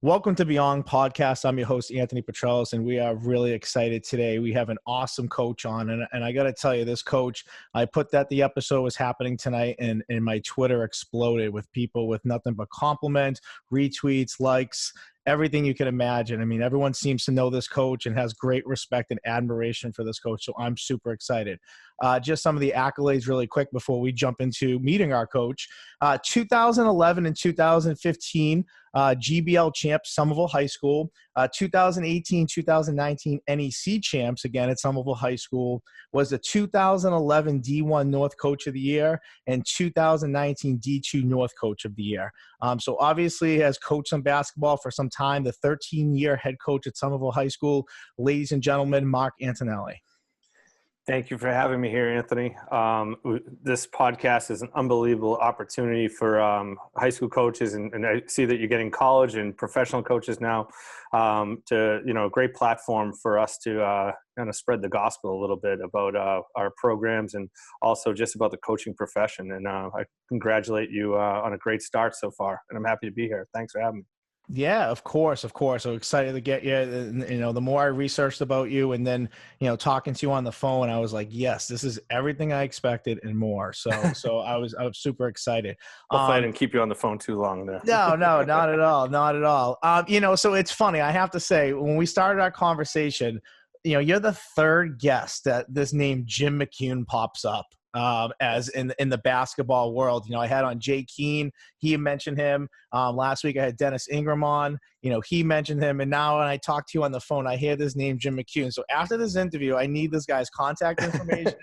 Welcome to Beyond Podcast. I'm your host, Anthony Petrellis, and we are really excited today. We have an awesome coach on, and I got to tell you, this coach, I put that the episode was happening tonight, and my Twitter exploded with people with nothing but compliments, retweets, likes, everything you can imagine. I mean, everyone seems to know this coach and has great respect and admiration for this coach, so I'm super excited. Just some of the accolades really quick before we jump into meeting our coach. 2011 and 2015, GBL champs, Somerville High School. 2018, 2019 NEC champs, again at Somerville High School. Was the 2011 D1 North Coach of the Year and 2019 D2 North Coach of the Year. So obviously has coached some basketball for some time, the 13-year head coach at Somerville High School. Ladies and gentlemen, Mark Antonelli. Thank you for having me here, Anthony. This podcast is an unbelievable opportunity for high school coaches, and I see that you're getting college and professional coaches now a great platform for us to kind of spread the gospel a little bit about our programs and also just about the coaching profession. And I congratulate you on a great start so far, and I'm happy to be here. Thanks for having me. Yeah, of course. So excited to get you. The more I researched about you and then, talking to you on the phone, I was like, yes, this is everything I expected and more. So I was super excited. Hopefully I didn't keep you on the phone too long there. No, not at all. Not at all. So it's funny. I have to say, when we started our conversation, you're the third guest that this name Jim McCune pops up. As in the basketball world. I had on Jay Keene. He mentioned him. Last week I had Dennis Ingram on. He mentioned him. And now when I talk to you on the phone, I hear this name, Jim McCune. So after this interview, I need this guy's contact information.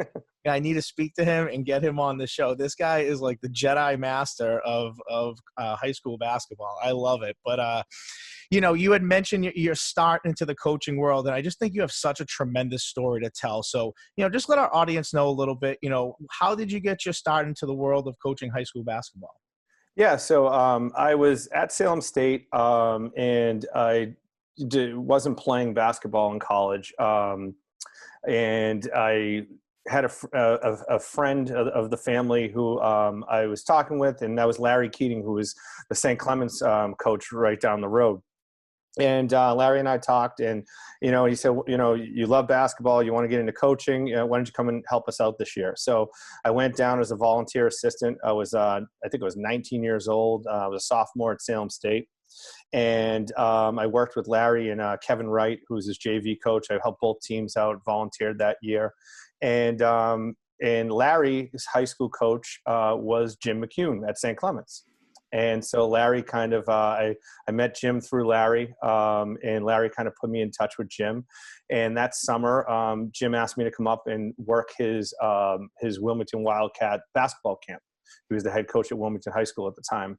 I need to speak to him and get him on the show. This guy is like the Jedi master of high school basketball. I love it. But, you had mentioned your start into the coaching world, and I just think you have such a tremendous story to tell. So, just let our audience know a little bit, how did you get your start into the world of coaching high school basketball? Yeah, so I was at Salem State, and I wasn't playing basketball in college, and I had a friend of the family who I was talking with, and that was Larry Keating, who was the St. Clements coach right down the road. And Larry and I talked, and he said, you love basketball, you want to get into coaching. Why don't you come and help us out this year? So I went down as a volunteer assistant. I was, I think I was 19 years old. I was a sophomore at Salem State, and I worked with Larry and Kevin Wright, who's his JV coach. I helped both teams out, volunteered that year, and Larry, his high school coach, was Jim McCune at St. Clements. And so Larry kind of, I met Jim through Larry, and Larry kind of put me in touch with Jim. And that summer, Jim asked me to come up and work his Wilmington Wildcat basketball camp. He was the head coach at Wilmington High School at the time.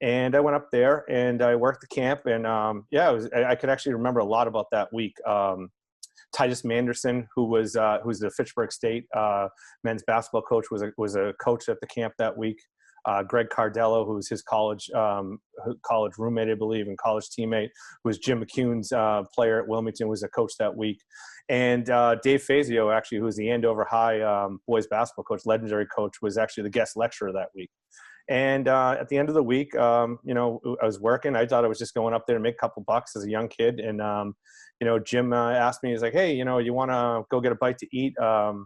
And I went up there and I worked the camp. And I could actually remember a lot about that week. Titus Manderson, who's the Fitchburg State men's basketball coach, was a coach at the camp that week. Greg Cardello, who was his college roommate, I believe, and college teammate, who was Jim McCune's player at Wilmington, was a coach that week. And Dave Fazio, actually, who was the Andover High boys basketball coach, legendary coach, was actually the guest lecturer that week. And at the end of the week, I was working. I thought I was just going up there to make a couple bucks as a young kid. And, Jim asked me, he's like, hey, you want to go get a bite to eat, on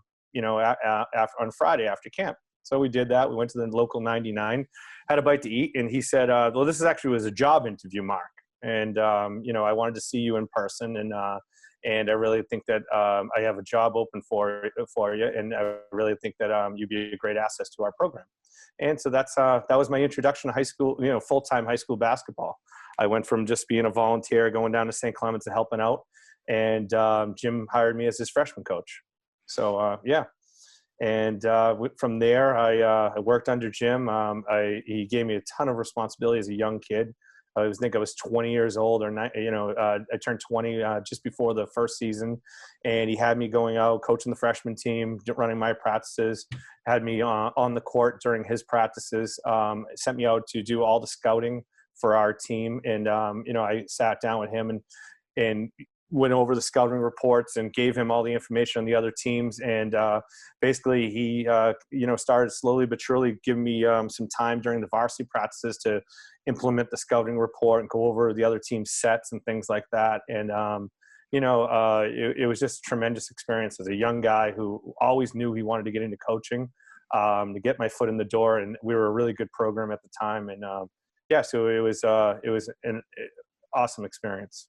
Friday after camp. So we did that. We went to the local 99, had a bite to eat. And he said, well, this was a job interview, Mark. And, I wanted to see you in person. And I really think that I have a job open for you. And I really think that you'd be a great asset to our program. And so that was my introduction to high school, full-time high school basketball. I went from just being a volunteer, going down to St. Clements and helping out. And Jim hired me as his freshman coach. So, yeah. And from there, I worked under Jim. He gave me a ton of responsibility as a young kid. I think I was 20 years old, I turned 20 just before the first season, and he had me going out, coaching the freshman team, running my practices, had me on the court during his practices, sent me out to do all the scouting for our team. And, I sat down with him and went over the scouting reports and gave him all the information on the other teams. And basically he, started slowly but surely giving me some time during the varsity practices to implement the scouting report and go over the other team's sets and things like that. And, it was just a tremendous experience as a young guy who always knew he wanted to get into coaching, to get my foot in the door. And we were a really good program at the time. And so it was an awesome experience.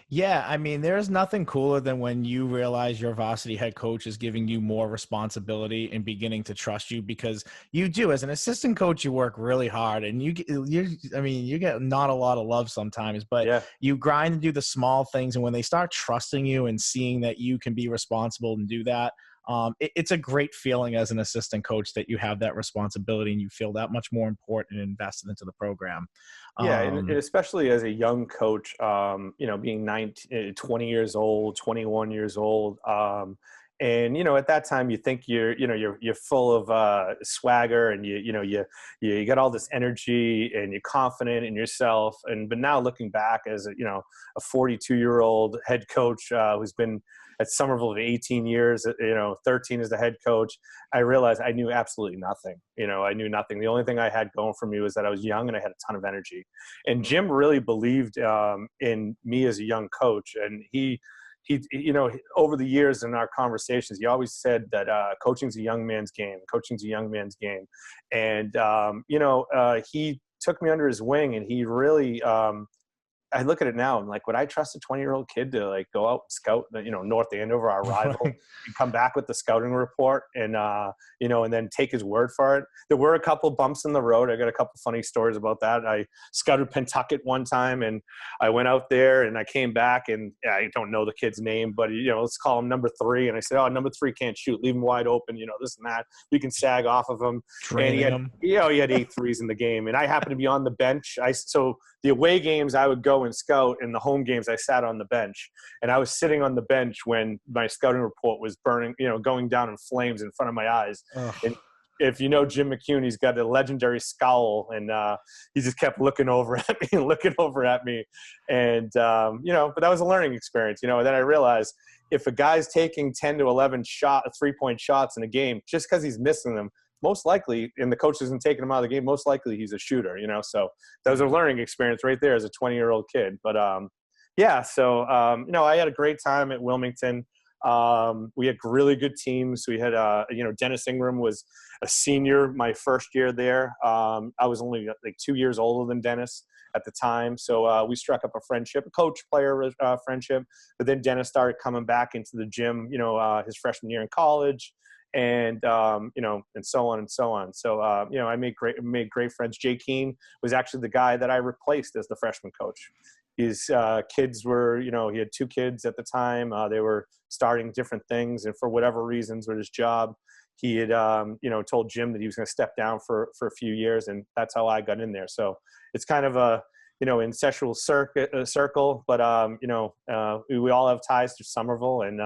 Yeah, I mean, there's nothing cooler than when you realize your varsity head coach is giving you more responsibility and beginning to trust you, because you do, as an assistant coach, you work really hard and you get not a lot of love sometimes, but you grind and do the small things. And when they start trusting you and seeing that you can be responsible and do that, it's a great feeling as an assistant coach that you have that responsibility and you feel that much more important and invested into the program. And especially as a young coach, being 20 years old, 21 years old. And, at that time you think you're full of swagger and you got all this energy and you're confident in yourself. But now looking back as a 42-year-old head coach who's been at Somerville for 18 years, 13 as the head coach, I realized I knew absolutely nothing. I knew nothing. The only thing I had going for me was that I was young and I had a ton of energy. And Jim really believed in me as a young coach. And he, over the years in our conversations, he always said that coaching's a young man's game. Coaching's a young man's game. And, he took me under his wing and he really, I look at it now and like, would I trust a 20-year-old kid to like go out and scout, North Andover, our rival, and come back with the scouting report and, and then take his word for it? There were a couple bumps in the road. I got a couple funny stories about that. I scouted Pentucket one time and I went out there and I came back and I don't know the kid's name, but let's call him number 3. And I said, number 3 can't shoot. Leave him wide open. This and that. We can sag off of him. Training him. He had 8 threes in the game. And I happened to be on the bench. So the away games I would go and scout, and the home games I sat on the bench. And I was sitting on the bench when my scouting report was burning, going down in flames in front of my eyes. Ugh. And if you know Jim McCune, he's got a legendary scowl, and he just kept looking over at me and looking over at me. And, but that was a learning experience, and then I realized if a guy's taking 10 to 11 3-point shots in a game, just because he's missing them, most likely, and the coach isn't taking him out of the game, most likely he's a shooter, so that was a learning experience right there as a 20-year-old kid. But I had a great time at Wilmington. We had really good teams. We had, Dennis Ingram was a senior my first year there. I was only like 2 years older than Dennis at the time. So we struck up a friendship, a coach-player friendship. But then Dennis started coming back into the gym, his freshman year in college. And, and so on and so on. So, I made great friends. Jay Keene was actually the guy that I replaced as the freshman coach. His kids were, he had 2 kids at the time. They were starting different things. And for whatever reasons with his job, he had, told Jim that he was going to step down for a few years. And that's how I got in there. So it's kind of a, incestual circle. But, we all have ties to Somerville. And,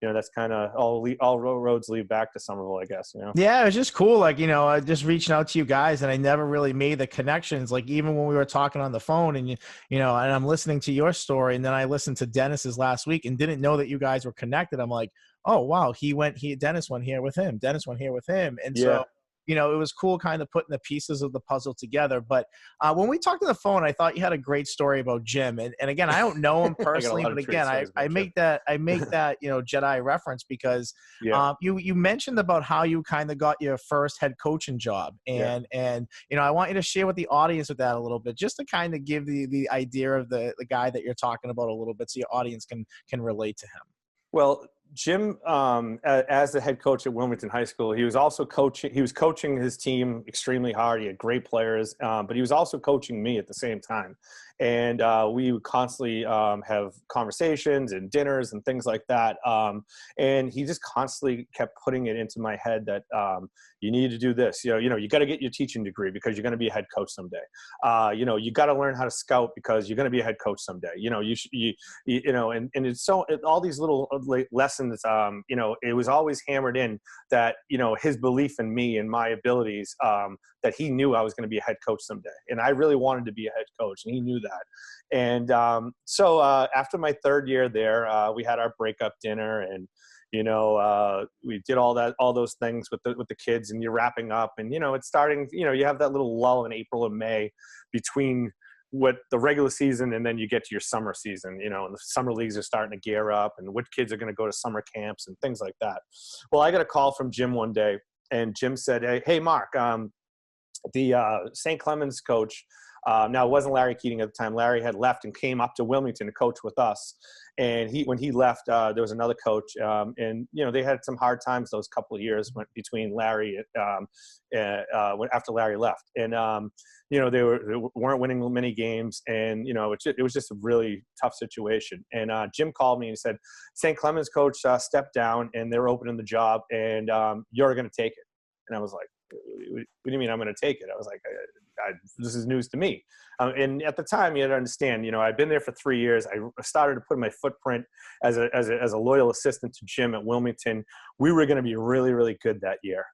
that's kind of all roads lead back to Somerville, I guess. Yeah, it was just cool. Like, just reaching out to you guys, and I never really made the connections. Like, even when we were talking on the phone, and and I'm listening to your story, and then I listened to Dennis's last week, and didn't know that you guys were connected. I'm like, oh wow, Dennis went here with him. Dennis went here with him, and so. It was cool kind of putting the pieces of the puzzle together. But when we talked on the phone, I thought you had a great story about Jim. And again, I don't know him personally, but again, I make that Jedi reference because you mentioned about how you kind of got your first head coaching job. And I want you to share with the audience with that a little bit, just to kind of give the idea of the guy that you're talking about a little bit, so your audience can relate to him. Well, Jim, as the head coach at Wilmington High School, he was also coaching. He was coaching his team extremely hard. He had great players, but he was also coaching me at the same time. And we would constantly have conversations and dinners and things like that. And he just constantly kept putting it into my head that you need to do this. You got to get your teaching degree because you're going to be a head coach someday. You got to learn how to scout because you're going to be a head coach someday. And it's all these little lessons lessons, you know, it was always hammered in that, you know, his belief in me and my abilities, that he knew I was going to be a head coach someday. And I really wanted to be a head coach, and he knew that. And so after my third year there, we had our breakup dinner, and you know, we did all those things with the kids, and you're wrapping up, and, you know, it's starting, you know, you have that little lull in April and May between what the regular season, and then you get to your summer season, you know, and the summer leagues are starting to gear up, and what kids are going to go to summer camps and things like that. Well, I got a call from Jim one day, and Jim said, hey, Mark, the St. Clemens coach, now it wasn't Larry Keating at the time. Larry had left and came up to Wilmington to coach with us. And when he left, there was another coach, and, you know, they had some hard times those couple of years between Larry, after Larry left. And, you know, they weren't winning many games, and, you know, it was just a really tough situation. And Jim called me and said, St. Clemens coach stepped down, and they're opening the job, and you're going to take it. And I was like, what do you mean I'm going to take it? I was like, this is news to me. And at the time, you had to understand, you know, I'd been there for 3 years. I started to put my footprint as a loyal assistant to Jim at Wilmington. We were going to be really, really good that year.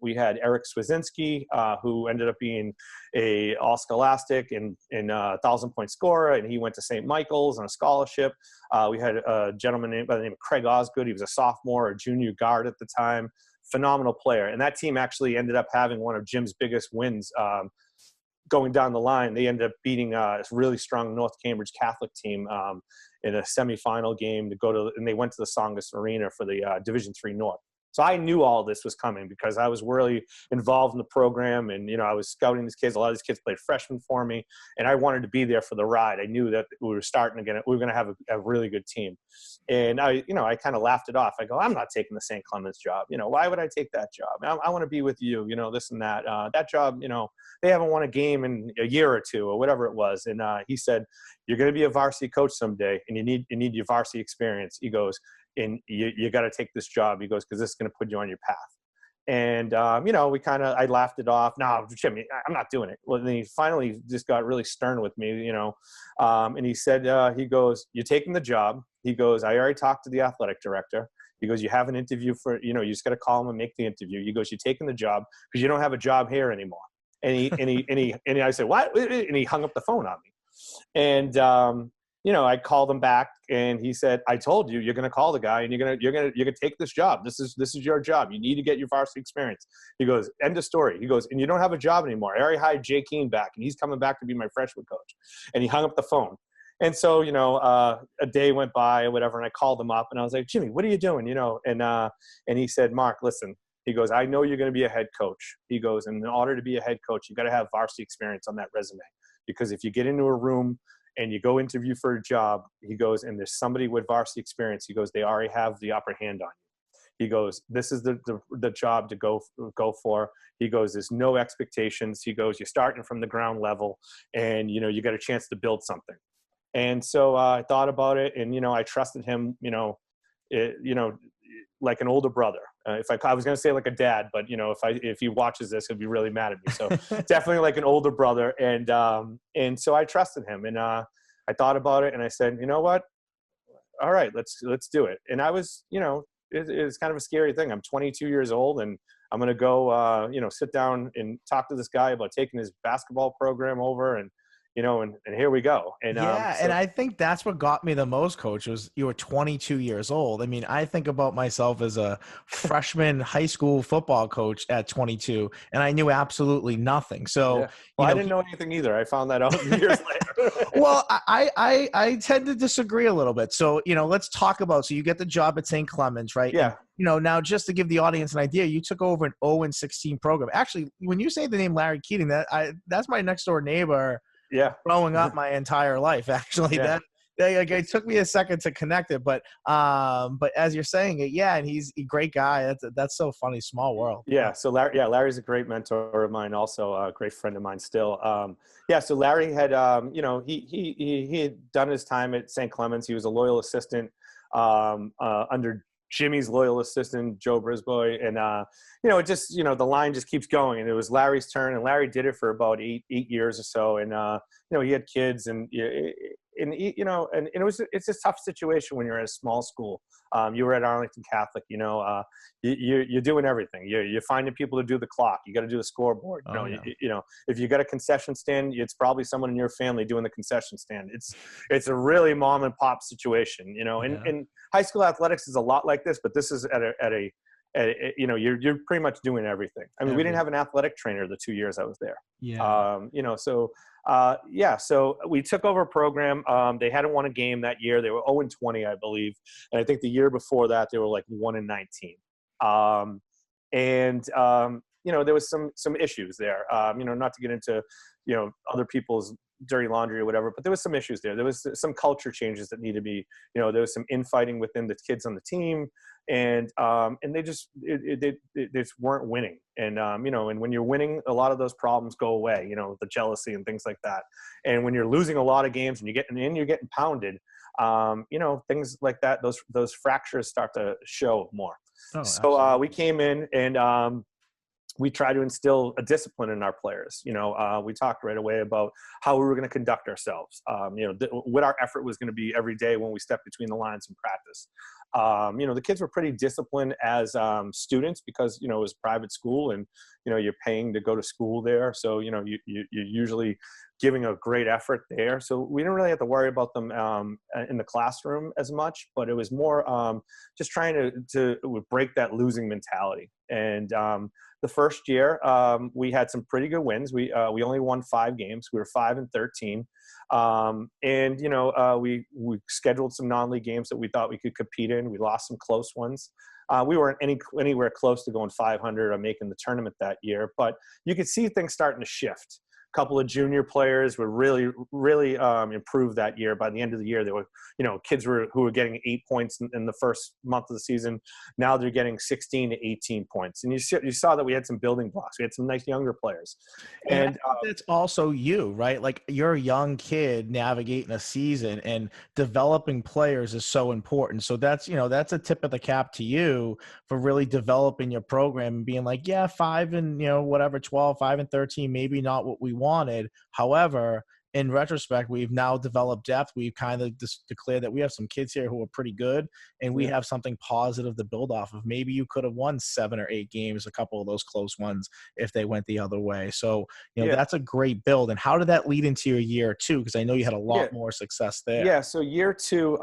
We had Eric Swazinski, who ended up being a all-scholastic and 1,000-point scorer, and he went to St. Michael's on a scholarship. We had a gentleman by the name of Craig Osgood. He was a sophomore or junior guard at the time. Phenomenal player. And that team actually ended up having one of Jim's biggest wins going down the line. They ended up beating a really strong North Cambridge Catholic team in a semifinal game and they went to the Songus Arena for the Division III North. So I knew all this was coming because I was really involved in the program, and, you know, I was scouting these kids. A lot of these kids played freshmen for me, and I wanted to be there for the ride. I knew that we were starting again. We were going to have a really good team. And I kind of laughed it off. I go, I'm not taking the St. Clemens job. You know, why would I take that job? I want to be with you, you know, this and that. That job, you know, they haven't won a game in a year or two or whatever it was. And he said, you're going to be a varsity coach someday, and you need your varsity experience. He goes, and you got to take this job. He goes, because this is going to put you on your path. And, you know, I laughed it off. No, Jimmy, I'm not doing it. Well, then he finally just got really stern with me, you know. And he said, he goes, you're taking the job. He goes, I already talked to the athletic director. He goes, you have an interview for, you know, you just got to call him and make the interview. He goes, you're taking the job because you don't have a job here anymore. And I said, what? And he hung up the phone on me. And, you know, I called him back, and he said, I told you, you're going to call the guy, and you're going to take this job. This is your job. You need to get your varsity experience. He goes, end of story. He goes, and you don't have a job anymore. I already hired Jay Keane back, and he's coming back to be my freshman coach. And he hung up the phone. And so, you know, a day went by or whatever, and I called him up, and I was like, Jimmy, what are you doing? You know, and he said, Mark, listen. He goes, I know you're going to be a head coach. He goes, and in order to be a head coach, you got to have varsity experience on that resume. Because if you get into a room and you go interview for a job, he goes, and there's somebody with varsity experience, he goes, they already have the upper hand on you. He goes, this is the job to go for. He goes, there's no expectations. He goes, you're starting from the ground level, and, you know, you got a chance to build something. And so I thought about it, and, you know, I trusted him, you know, like an older brother. I was going to say like a dad, but, you know, if he watches this, he'll be really mad at me. So definitely like an older brother. And so I trusted him, and I thought about it, and I said, you know what? All right, let's do it. And I was, you know, it's kind of a scary thing. I'm 22 years old, and I'm going to go, you know, sit down and talk to this guy about taking his basketball program over, and, you know, and here we go. And and I think that's what got me the most, Coach, was you were 22 years old. I mean, I think about myself as a freshman high school football coach at 22, and I knew absolutely nothing. So, yeah. Well, I didn't know anything either. I found that out years later. Well, I tend to disagree a little bit. So, you know, let's talk about, so you get the job at St. Clemens, right? Yeah. And, you know, now just to give the audience an idea, you took over an 0-16 program. Actually, when you say the name Larry Keating, that's my next door neighbor. Yeah. Growing up my entire life, actually. Yeah. It took me a second to connect it, but as you're saying it, yeah, and he's a great guy. That's so funny. Small world. Yeah. So Larry's a great mentor of mine, also a great friend of mine still. So Larry had, you know, he had done his time at St. Clemens. He was a loyal assistant under Jimmy's loyal assistant, Joe Brisboy. And, you know, it just, you know, the line just keeps going, and it was Larry's turn, and Larry did it for about eight years or so. And, you know, he had kids, and and it's a tough situation when you're at a small school. You were at Arlington Catholic, you're doing everything. You're finding people to do the clock. You got to do the scoreboard. Oh, yeah. If you got a concession stand, it's probably someone in your family doing the concession stand. It's a really mom and pop situation, and high school athletics is a lot like this, but this is you're pretty much doing everything. I mean, we didn't have an athletic trainer the 2 years I was there. Yeah. So we took over a program. They hadn't won a game that year. They were 0-20, I believe. And I think the year before that, they were like 1-19. There was some issues there, not to get into, other people's dirty laundry or whatever, but there was some issues there. There was some culture changes that needed to be, there was some infighting within the kids on the team, and they just weren't winning. And and when you're winning, a lot of those problems go away. The jealousy and things like that. And when you're losing a lot of games and you're getting pounded, things like that, those fractures start to show more. Oh, so we came in and we try to instill a discipline in our players. We talked right away about how we were going to conduct ourselves. What our effort was going to be every day when we stepped between the lines in practice. The kids were pretty disciplined as students because, it was a private school and, you're paying to go to school there. So, you're usually giving a great effort there. So we didn't really have to worry about them in the classroom as much, but it was more just trying to break that losing mentality. And the first year, we had some pretty good wins. We only won 5 games. We were 5-13. We scheduled some non-league games that we thought we could compete in. We lost some close ones. We weren't anywhere close to going 500 or making the tournament that year, but you could see things starting to shift. A couple of junior players were really improved that year. By the end of the year, there were, kids who were getting 8 points in the first month of the season. Now they're getting 16 to 18 points. And you saw that we had some building blocks. We had some nice younger players. And that's also you, right? Like, you're a young kid navigating a season, and developing players is so important. So that's a tip of the cap to you for really developing your program and being like, 5 and 12, 5-13, maybe not what we wanted. However, in retrospect, we've now developed depth. We've kind of declared that we have some kids here who are pretty good, and we have something positive to build off of. Maybe you could have won 7 or 8 games, a couple of those close ones, if they went the other way. So, that's a great build. And how did that lead into your year 2? Because I know you had a lot more success there. Yeah. So year 2,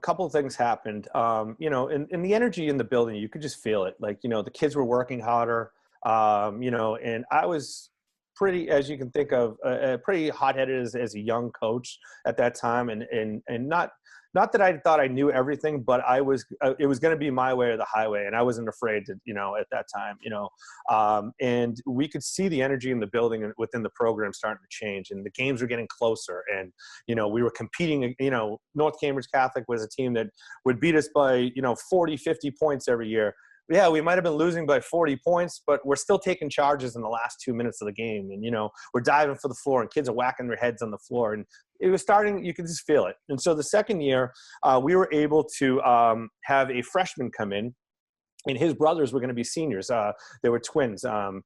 couple of things happened. In the energy in the building, you could just feel it. Like, the kids were working harder, and I was pretty, as you can think of, pretty hot-headed as a young coach at that time, and not that I thought I knew everything, but it was going to be my way or the highway, and I wasn't afraid to, at that time, and we could see the energy in the building and within the program starting to change, and the games were getting closer, and we were competing. North Cambridge Catholic was a team that would beat us by 40, 50 points every year. Yeah, we might have been losing by 40 points, but we're still taking charges in the last 2 minutes of the game. And, we're diving for the floor, and kids are whacking their heads on the floor. And it was starting, you could just feel it. And so the second year, we were able to have a freshman come in, and his brothers were going to be seniors. They were twins, and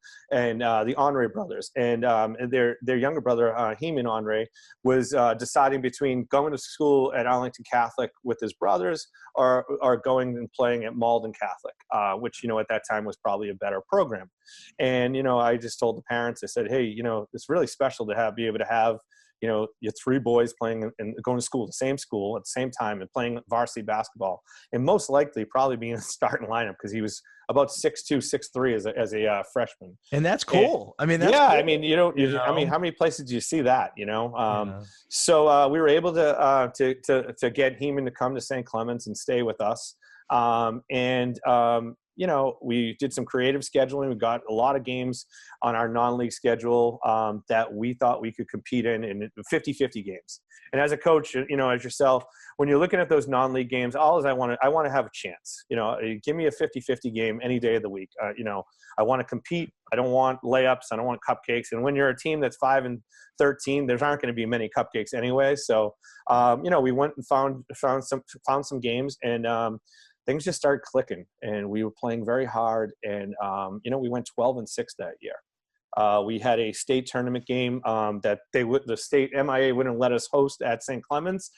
the Henri brothers. And their younger brother, Heman Henri, was deciding between going to school at Arlington Catholic with his brothers or going and playing at Malden Catholic, which, at that time was probably a better program. And, I just told the parents, I said, hey, it's really special to be able to have your 3 boys playing and going to school, the same school at the same time, and playing varsity basketball, and most likely probably being in the starting lineup because he was about 6'2", 6'3" as a freshman. And that's cool. Cool. I mean, how many places do you see that? So we were able to get Heman to come to St. Clements and stay with us. We did some creative scheduling. We got a lot of games on our non-league schedule that we thought we could compete in 50-50 games. And as a coach, as yourself, when you're looking at those non-league games, I want to have a chance. Give me a 50-50 game any day of the week. I want to compete. I don't want layups. I don't want cupcakes. And when you're a team that's 5-13, there aren't going to be many cupcakes anyway. So, we went and found some games, and things just started clicking, and we were playing very hard. And, we went 12-6 that year. We had a state tournament game that the state MIA wouldn't let us host at St. Clemens.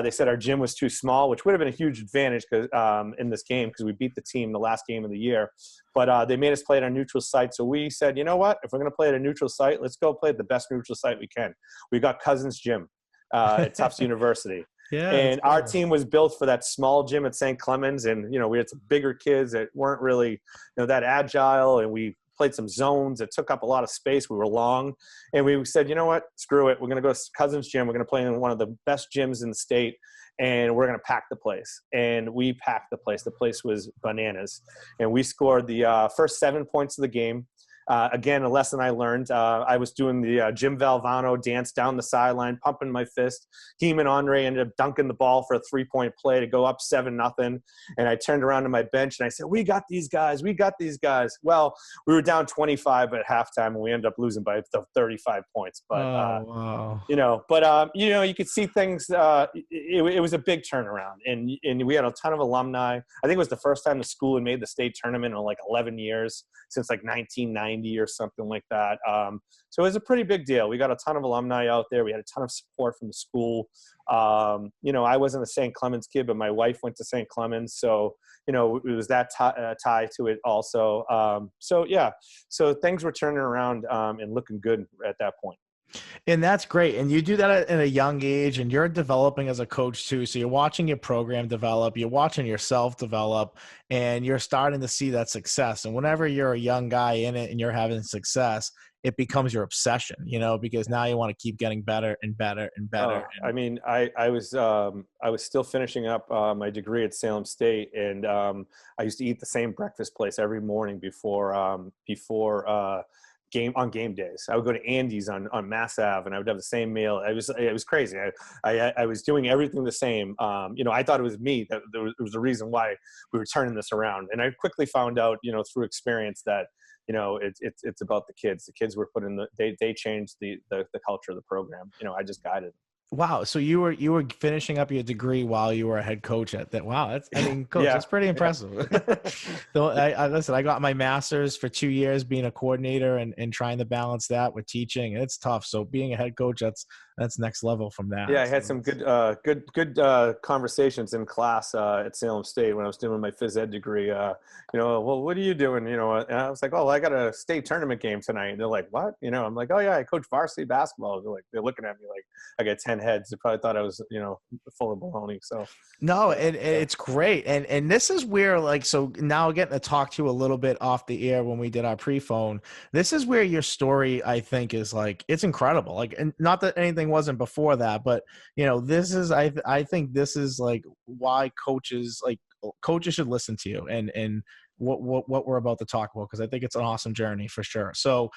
They said our gym was too small, which would have been a huge advantage in this game because we beat the team the last game of the year. But they made us play at a neutral site. So we said, you know what? If we're going to play at a neutral site, let's go play at the best neutral site we can. We got Cousins Gym at Tufts University. Yeah, and our team was built for that small gym at St. Clemens. And, we had some bigger kids that weren't really, that agile. And we played some zones that took up a lot of space. We were long. And we said, you know what? Screw it. We're going to go to Cousins Gym. We're going to play in one of the best gyms in the state. And we're going to pack the place. And we packed the place. The place was bananas. And we scored the first 7 points of the game. Again, a lesson I learned. I was doing the Jim Valvano dance down the sideline, pumping my fist. Heeman Andre ended up dunking the ball for a 3-point play to go up 7-0. And I turned around to my bench and I said, we got these guys. We got these guys. Well, we were down 25 at halftime and we ended up losing by 35 points. But, wow. you could see things. It was a big turnaround. And we had a ton of alumni. I think it was the first time the school had made the state tournament in like 11 years, since like 1990 or something like that. So it was a pretty big deal. We got a ton of alumni out there. We had a ton of support from the school. I wasn't a St. Clemens kid, but my wife went to St. Clemens. So, it was that tie to it also. So things were turning around and looking good at that point. And that's great. And you do that at a young age and you're developing as a coach too. So you're watching your program develop, you're watching yourself develop, and you're starting to see that success. And whenever you're a young guy in it and you're having success, it becomes your obsession, because now you want to keep getting better and better and better. I was still finishing up my degree at Salem State, and I used to eat the same breakfast place every morning before game days. I would go to Andy's on Mass Ave and I would have the same meal. It was crazy. I was doing everything the same. I thought it was me that there was a reason why we were turning this around. And I quickly found out, through experience that, it's about the kids. The kids were put in they changed the culture of the program. I just guided them. Wow. So you were finishing up your degree while you were a head coach at that. Wow. Coach, that's pretty impressive. So listen, I got my master's for 2 years being a coordinator and trying to balance that with teaching. It's tough. So being a head coach, that's next level from that. Yeah. I had some good conversations in class at Salem State when I was doing my phys ed degree. Well, what are you doing? And I was like, oh, I got a state tournament game tonight. And they're like, what? I'm like, oh yeah, I coach varsity basketball. They're looking at me like I got 10 heads. They probably thought I was, full of baloney. So no, it's great. And this is where so now getting to talk to you a little bit off the air when we did our pre-phone, this is where your story, I think, is it's incredible. And not that anything wasn't before that, but this is, I think this is why coaches should listen to you and what we're about to talk about, because I think it's an awesome journey for sure. So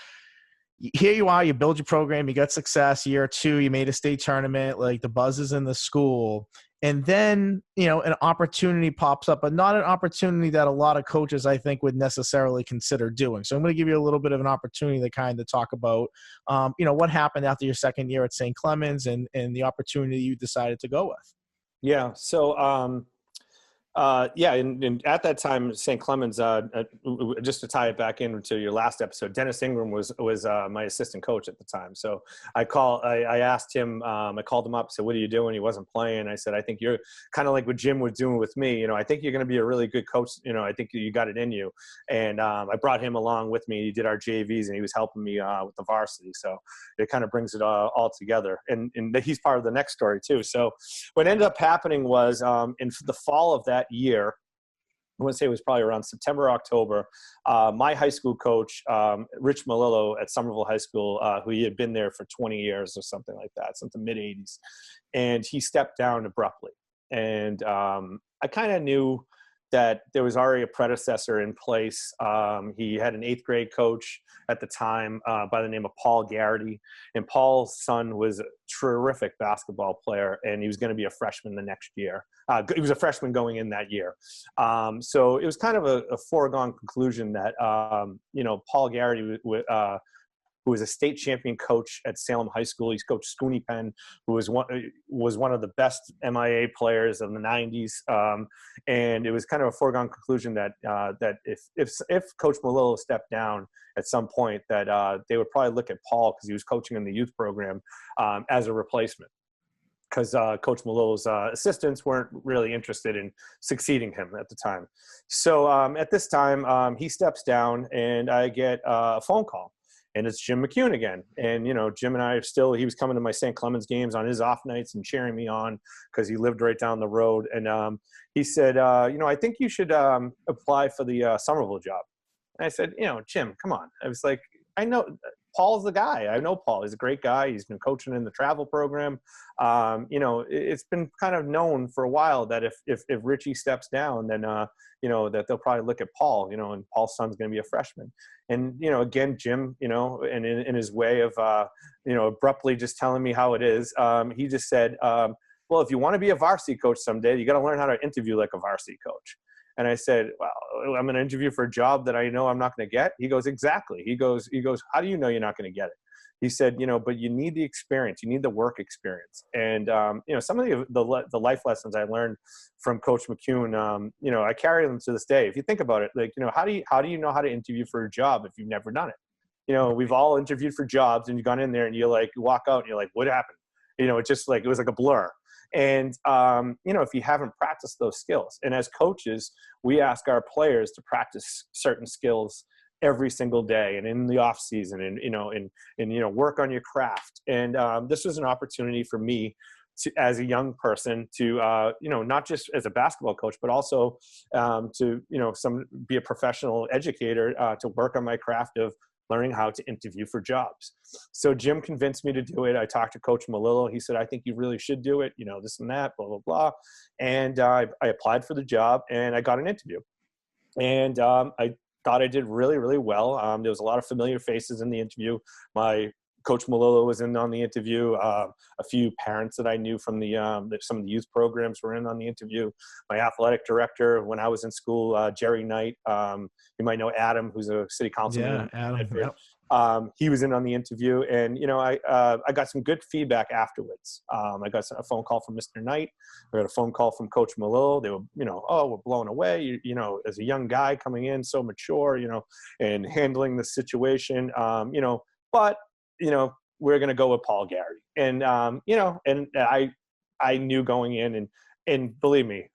here you are, you build your program, you got success. Year 2, you made a state tournament, the buzz is in the school. And then, an opportunity pops up, but not an opportunity that a lot of coaches, I think, would necessarily consider doing. So I'm going to give you a little bit of an opportunity to kind of talk about, what happened after your second year at St. Clemens and the opportunity you decided to go with. Yeah. So, and at that time, St. Clemens, just to tie it back into your last episode, Dennis Ingram was my assistant coach at the time. So I asked him, I called him up, said, what are you doing? He wasn't playing. I said, I think you're kind of like what Jim was doing with me. I think you're going to be a really good coach. I think you got it in you. And I brought him along with me. He did our JVs and he was helping me with the varsity. So it kind of brings it all together. And he's part of the next story too. So what ended up happening was in the fall of that year, I want to say it was probably around September, October, my high school coach, Rich Malillo at Somerville High School, who he had been there for 20 years or something like that, since the mid-'80s, and he stepped down abruptly. And I kind of knew that there was already a predecessor in place. He had an 8th grade coach at the time by the name of Paul Garrity. And Paul's son was a terrific basketball player, and he was going to be a freshman the next year. He was a freshman going in that year. So it was kind of a foregone conclusion that, Paul Garrity who was a state champion coach at Salem High School. He's coached Scooney Penn, who was one of the best MIA players of the 90s. And it was kind of a foregone conclusion that that if Coach Malillo stepped down at some point, that they would probably look at Paul, because he was coaching in the youth program, as a replacement, because Coach Malillo's assistants weren't really interested in succeeding him at the time. So at this time, he steps down, and I get a phone call, and it's Jim McCune again. And, Jim and I are still, he was coming to my St. Clemens games on his off nights and cheering me on, because he lived right down the road. And he said, I think you should apply for the Somerville job. And I said, Jim, come on. I was like, I know Paul's the guy. I know Paul. He's a great guy. He's been coaching in the travel program. It's been kind of known for a while that if Richie steps down, then, that they'll probably look at Paul, and Paul's son's going to be a freshman. And, again, Jim, and in his way of, abruptly just telling me how it is, he just said, well, if you want to be a varsity coach someday, you got to learn how to interview like a varsity coach. And I said, well, I'm going to interview for a job that I know I'm not going to get. He goes, exactly. He goes, how do you know you're not going to get it? He said, but you need the experience. You need the work experience. And, some of the life lessons I learned from Coach McCune, I carry them to this day. If you think about it, like, how do you know how to interview for a job if you've never done it? We've all interviewed for jobs, and you've gone in there and you walk out and you're like, what happened? It just it was like a blur. And, if you haven't practiced those skills, and as coaches, we ask our players to practice certain skills every single day and in the off season, and work on your craft. And this was an opportunity for me to, as a young person, to, not just as a basketball coach, but also to, be a professional educator, to work on my craft of learning how to interview for jobs. So Jim convinced me to do it. I talked to Coach Malillo. He said, I think you really should do it, this and that, blah, blah, blah. And I applied for the job, and I got an interview. And I thought I did really, really well. There was a lot of familiar faces in the interview. My Coach Malillo was in on the interview. A few parents that I knew from some of the youth programs were in on the interview. My athletic director when I was in school, Jerry Knight, you might know Adam, who's a city councilman. Yeah, Adam. Yep. He was in on the interview, and I got some good feedback afterwards. I got a phone call from Mr. Knight. I got a phone call from Coach Malillo. They were, we're blown away. As a young guy coming in, so mature, and handling the situation. But we're going to go with Paul Garrity. And, and I knew going in, and believe me,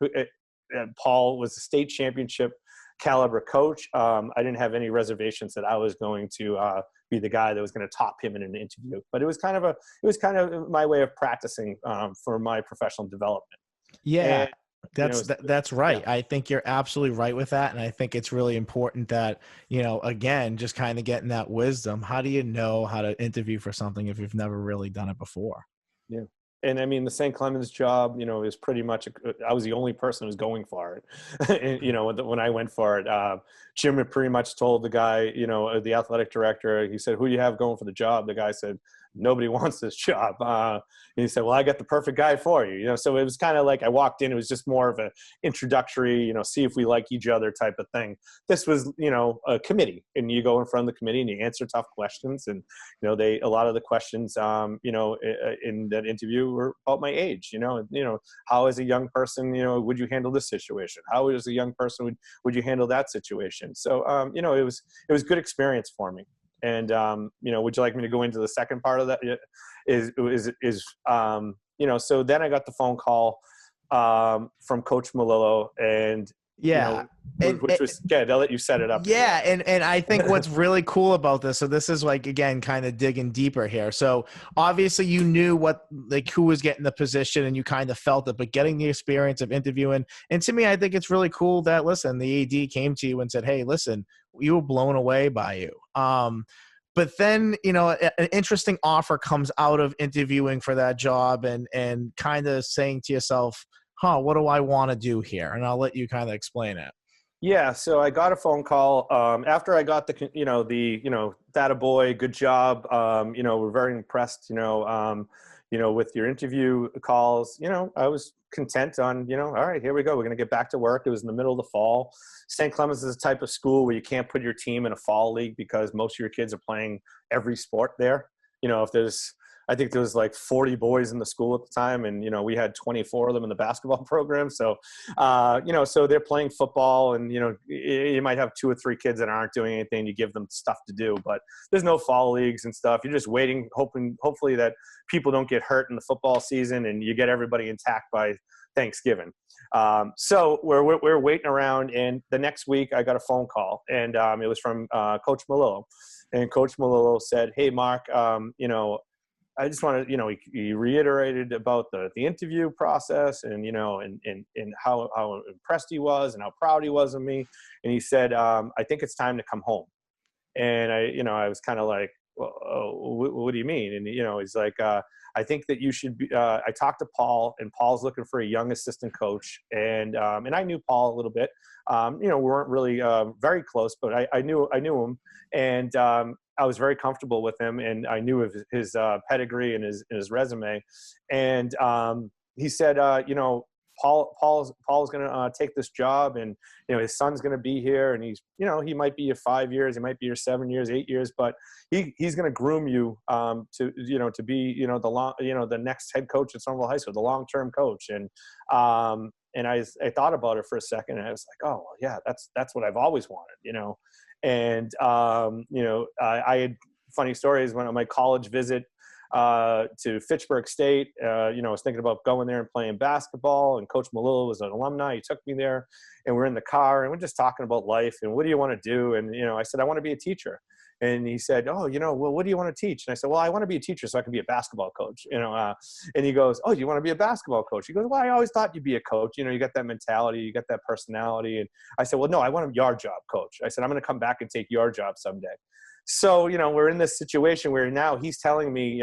Paul was a state championship caliber coach. I didn't have any reservations that I was going to be the guy that was going to top him in an interview, but it was kind of my way of practicing for my professional development. Yeah. And, that's right. Yeah. I think you're absolutely right with that. And I think it's really important that, again, just kind of getting that wisdom. How do you know how to interview for something if you've never really done it before? Yeah. And I mean, the St. Clemens job, is pretty much, I was the only person who was going for it. And, when I went for it, Jim had pretty much told the guy, the athletic director, he said, who do you have going for the job? The guy said, nobody wants this job. And he said, well, I got the perfect guy for you. So it was kind of like I walked in, it was just more of an introductory, see if we like each other type of thing. This was, a committee, and you go in front of the committee and you answer tough questions. And, a lot of the questions, in that interview were about my age, how as a young person, would you handle this situation? How as a young person would you handle that situation? So, it was good experience for me. And, would you like me to go into the second part of that? So then I got the phone call from Coach Malillo, and yeah, which was good. I'll let you set it up. Yeah. And I think what's really cool about this, so this is again, kind of digging deeper here. So obviously you knew who was getting the position, and you kind of felt it, but getting the experience of interviewing. And to me, I think it's really cool that, listen, the AD came to you and said, hey, listen, you were blown away by you. But then, an interesting offer comes out of interviewing for that job, and kind of saying to yourself, what do I want to do here? And I'll let you kind of explain it. Yeah. So I got a phone call after I got that a boy, good job. We're very impressed. with your interview calls, I was content on, all right, here we go. We're going to get back to work. It was in the middle of the fall. St. Clemens is a type of school where you can't put your team in a fall league because most of your kids are playing every sport there. I think there was like 40 boys in the school at the time, and we had 24 of them in the basketball program. So, so they're playing football, and you might have 2 or 3 kids that aren't doing anything. You give them stuff to do, but there's no fall leagues and stuff. You're just waiting, hopefully that people don't get hurt in the football season, and you get everybody intact by Thanksgiving. So we're waiting around, and the next week I got a phone call, and it was from Coach Malillo, and Coach Malillo said, "Hey, Mark, I just wanted, he reiterated about the interview process and, and how impressed he was and how proud he was of me. And he said, I think it's time to come home." And I was kind of like, well, what do you mean? And, he's like, I think that you should be, I talked to Paul, and Paul's looking for a young assistant coach. And I knew Paul a little bit. We weren't really very close, but I knew him. And I was very comfortable with him, and I knew of his pedigree and his resume. And he said, Paul's going to take this job, and his son's going to be here, and he's he might be here 5 years, he might be here 7 years, 8 years, but he's going to groom you to be the next head coach at Somerville High School, the long-term coach. And I thought about it for a second, and I was like, oh well, yeah, that's what I've always wanted, And I had funny stories when on my college visit to Fitchburg State. I was thinking about going there and playing basketball, and Coach Malillo was an alumni. He took me there, and we're in the car, and we're just talking about life and what do you want to do? And I said, I want to be a teacher. And he said, oh, well, what do you want to teach? And I said, well, I want to be a teacher so I can be a basketball coach, and he goes, oh, you want to be a basketball coach? He goes, well, I always thought you'd be a coach. You got that mentality, you got that personality. And I said, well, no, I want your job, coach. I said, I'm going to come back and take your job someday. So, we're in this situation where now he's telling me,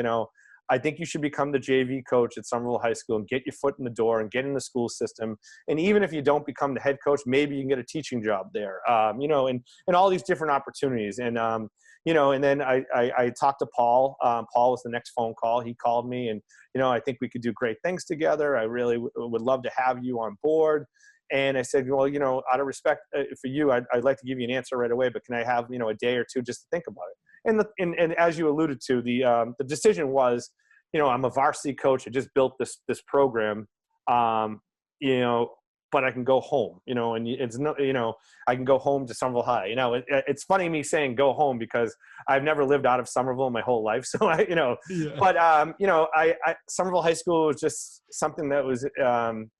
I think you should become the JV coach at Somerville High School and get your foot in the door and get in the school system. And even if you don't become the head coach, maybe you can get a teaching job there, and all these different opportunities. And, and then I talked to Paul. Paul was the next phone call. He called me, and, I think we could do great things together. I really would love to have you on board. And I said, well, out of respect for you, I'd like to give you an answer right away, but can I have, a day or two just to think about it? And as you alluded to, the decision was, I'm a varsity coach. I just built this program, but I can go home, and it's no, I can go home to Somerville High. It's funny me saying go home because I've never lived out of Somerville my whole life. So but Somerville High School was just something that was,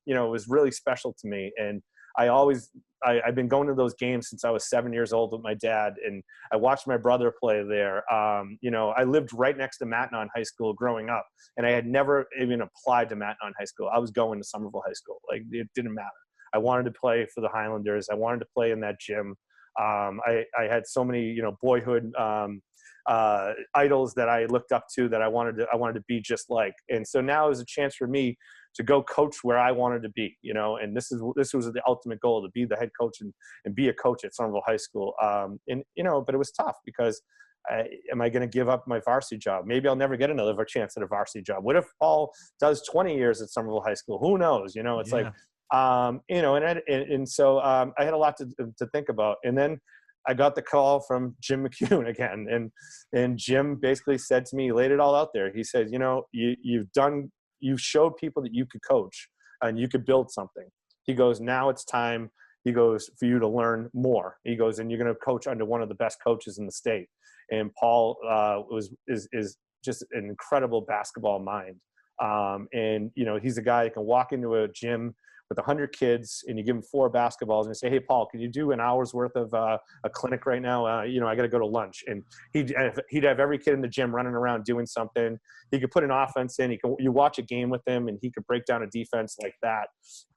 was really special to me. And I've been going to those games since I was 7 years old with my dad, and I watched my brother play there. I lived right next to Matignon High School growing up, and I had never even applied to Matignon High School. I was going to Somerville High School. Like, it didn't matter. I wanted to play for the Highlanders. I wanted to play in that gym. I had so many, boyhood idols that I looked up to that I wanted to be just like. And so now is a chance for me to go coach where I wanted to be, and this was the ultimate goal, to be the head coach and be a coach at Somerville High School. But it was tough because am I going to give up my varsity job? Maybe I'll never get another chance at a varsity job. What if Paul does 20 years at Somerville High School? Who knows? It's like, so I had a lot to think about. And then I got the call from Jim McCune again. And Jim basically said to me, laid it all out there. He said, you've showed people that you could coach and you could build something. He goes, now it's time, he goes, for you to learn more. He goes, and you're going to coach under one of the best coaches in the state. And Paul is just an incredible basketball mind. And he's a guy that can walk into a gym with 100 kids, and you give him 4 basketballs and you say, hey, Paul, can you do an hour's worth of a clinic right now? I got to go to lunch. And he'd have every kid in the gym running around doing something. He could put an offense in. You watch a game with him, and he could break down a defense like that.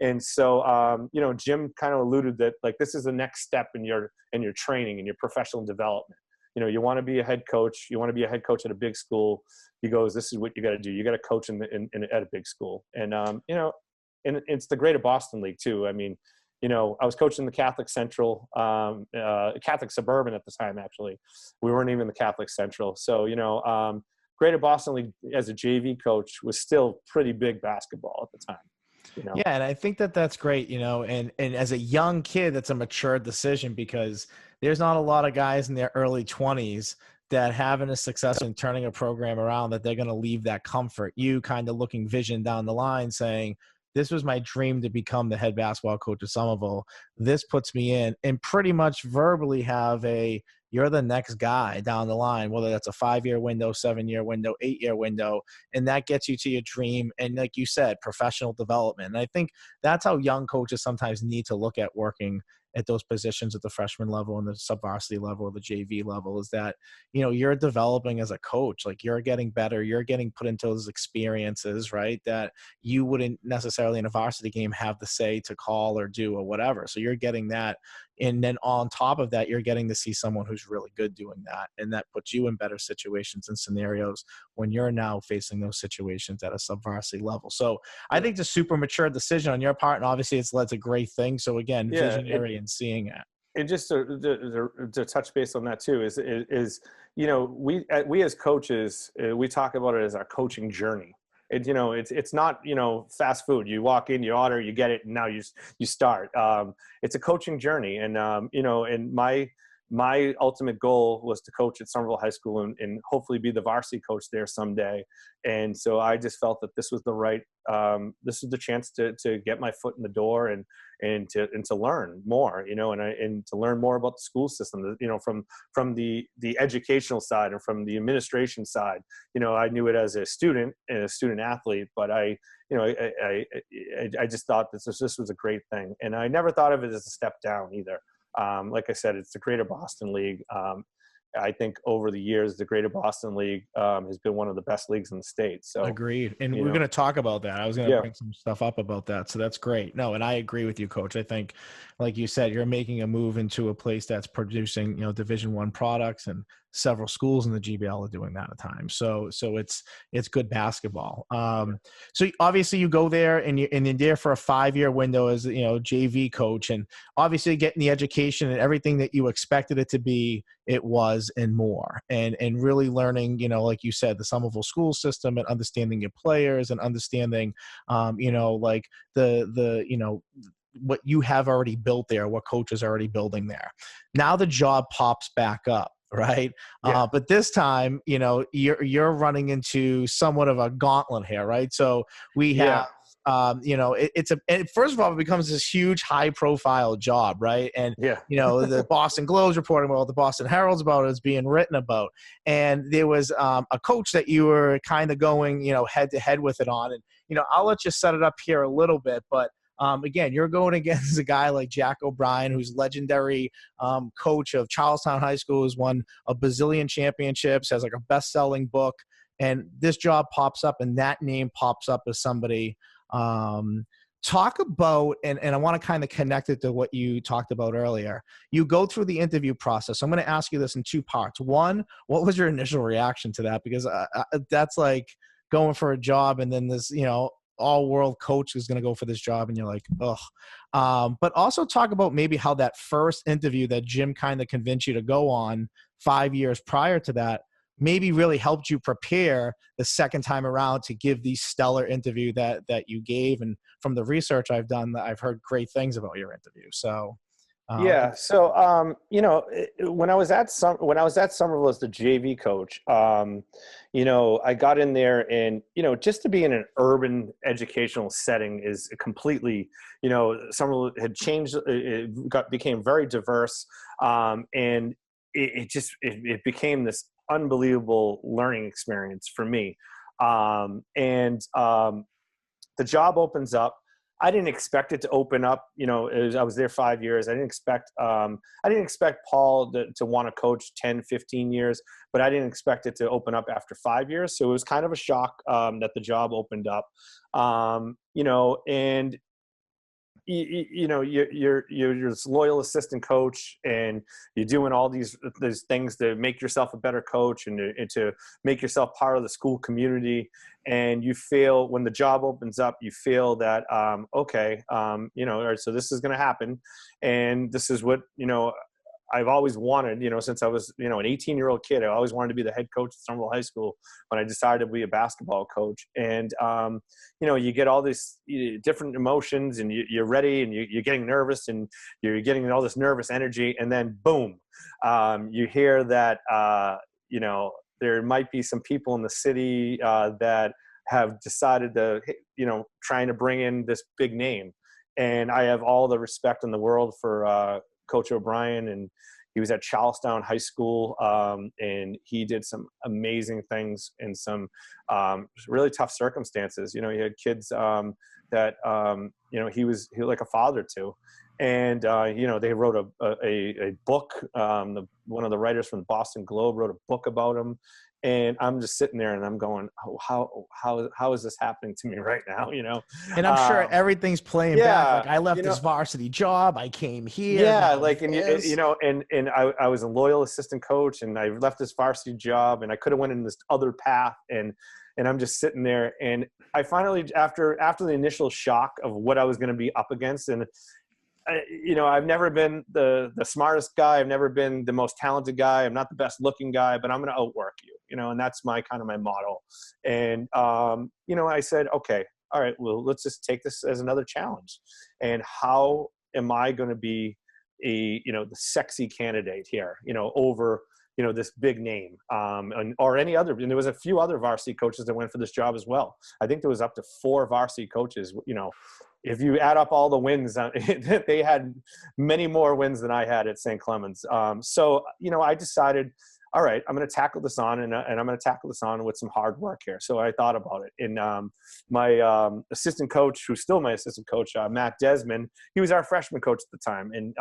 And so, Jim kind of alluded that, like, this is the next step in your training and your professional development. You want to be a head coach. You want to be a head coach at a big school. He goes, this is what you got to do. You got to coach at a big school. And, and it's the Greater Boston League too. I mean, I was coaching the Catholic Central, Catholic Suburban at the time, actually. We weren't even the Catholic Central. So, Greater Boston League as a JV coach was still pretty big basketball at the time. Yeah, and I think that that's great, and as a young kid, that's a mature decision, because there's not a lot of guys in their early 20s that having a success in turning a program around, that they're going to leave that comfort. You kind of looking vision down the line, saying, this was my dream to become the head basketball coach of Somerville. This puts me in, and pretty much verbally have you're the next guy down the line, whether that's a 5-year window, 7-year window, 8-year window, and that gets you to your dream. And like you said, professional development. And I think that's how young coaches sometimes need to look at working at those positions at the freshman level and the sub-varsity level or the JV level, is that, you're developing as a coach. Like, you're getting better, you're getting put into those experiences, right, that you wouldn't necessarily in a varsity game have the say to call or do or whatever. So you're getting that. And then on top of that, you're getting to see someone who's really good doing that. And that puts you in better situations and scenarios when you're now facing those situations at a sub-varsity level. So I think it's a super mature decision on your part. And obviously it's led to great things. So again, visionary and seeing it. And just to touch base on that too is we as coaches, we talk about it as our coaching journey. It's not fast food. You walk in, you order, you get it, and now you start. It's a coaching journey, and and my ultimate goal was to coach at Somerville High School and hopefully be the varsity coach there someday. And so I just felt that this was this is the chance to get my foot in the door and to learn more, and to learn more about the school system, from the educational side and from the administration side. I knew it as a student and a student athlete, but I just thought this was a great thing. And I never thought of it as a step down either. Like I said, it's the Greater Boston League. I think over the years, the Greater Boston League has been one of the best leagues in the state. So agreed. And we're going to talk about that. I was going to bring some stuff up about that. So that's great. No, and I agree with you, Coach. I think, like you said, you're making a move into a place that's producing, Division I products, and several schools in the GBL are doing that at times. So it's good basketball. So obviously you go there and you're there for a 5-year window as, JV coach, and obviously getting the education and everything that you expected it to be, it was, and more, and really learning, like you said, the Somerville school system, and understanding your players, and understanding, like what you have already built there, what coach is already building there. Now the job pops back up. Right. Yeah. But this time, you're running into somewhat of a gauntlet here. Right. So we have, first of all, it becomes this huge high profile job. Right. And, the Boston Globe's reporting about it, the Boston Herald's about it, is being written about. And there was a coach that you were kind of going, head to head with it on. And, I'll let you set it up here a little bit, but again, you're going against a guy like Jack O'Brien, who's legendary coach of Charlestown High School, who's won a bazillion championships, has like a best-selling book, and this job pops up, and that name pops up as somebody. Talk about, and I want to kind of connect it to what you talked about earlier. You go through the interview process. I'm going to ask you this in 2 parts. One, what was your initial reaction to that? Because that's like going for a job, and then this, all-world coach is going to go for this job, and you're like, ugh. But also talk about maybe how that first interview that Jim kind of convinced you to go on 5 years prior to that maybe really helped you prepare the second time around to give the stellar interview that you gave. And from the research I've done, I've heard great things about your interview. So So, when I was at Somerville as the JV coach, I got in there, and, just to be in an urban educational setting is completely, Somerville had changed, became very diverse. And it became this unbelievable learning experience for me. The job opens up. I didn't expect it to open up. I was there 5 years. I didn't expect Paul to want to coach 10, 15 years, but I didn't expect it to open up after 5 years. So it was kind of a shock that the job opened up. And you're this loyal assistant coach, and you're doing all these things to make yourself a better coach and to make yourself part of the school community. And you feel, when the job opens up, you feel that, all right, so this is going to happen. And this is what, I've always wanted, since I was, an 18-year-old kid, I always wanted to be the head coach at Somerville High School when I decided to be a basketball coach. And, you get all these different emotions, and you're ready, and you're getting nervous, and you're getting all this nervous energy. And then boom, you hear that, there might be some people in the city that have decided to, trying to bring in this big name. And I have all the respect in the world for Coach O'Brien, and he was at Charlestown High School, and he did some amazing things in some really tough circumstances. He had kids that he was like a father to, and they wrote a book. One of the writers from the Boston Globe wrote a book about him. And I'm just sitting there and I'm going, oh, how is this happening to me right now? And I'm sure everything's playing back. Like, I left this varsity job. I came here. Yeah. Like, and I was a loyal assistant coach, and I left this varsity job, and I could have went in this other path. And I'm just sitting there, and I finally, after the initial shock of what I was going to be up against, and I've never been the smartest guy. I've never been the most talented guy. I'm not the best looking guy, but I'm going to outwork you, and that's my motto. And, I said, okay, all right, well, let's just take this as another challenge. And how am I going to be the sexy candidate here, over, this big name, or any other. And there was a few other varsity coaches that went for this job as well. I think there was up to 4 varsity coaches, if you add up all the wins, they had many more wins than I had at St. Clemens. So, I decided, all right, I'm going to tackle this on, and I'm going to tackle this on with some hard work here. So I thought about it. And my assistant coach, who's still my assistant coach, Matt Desmond, he was our freshman coach at the time. And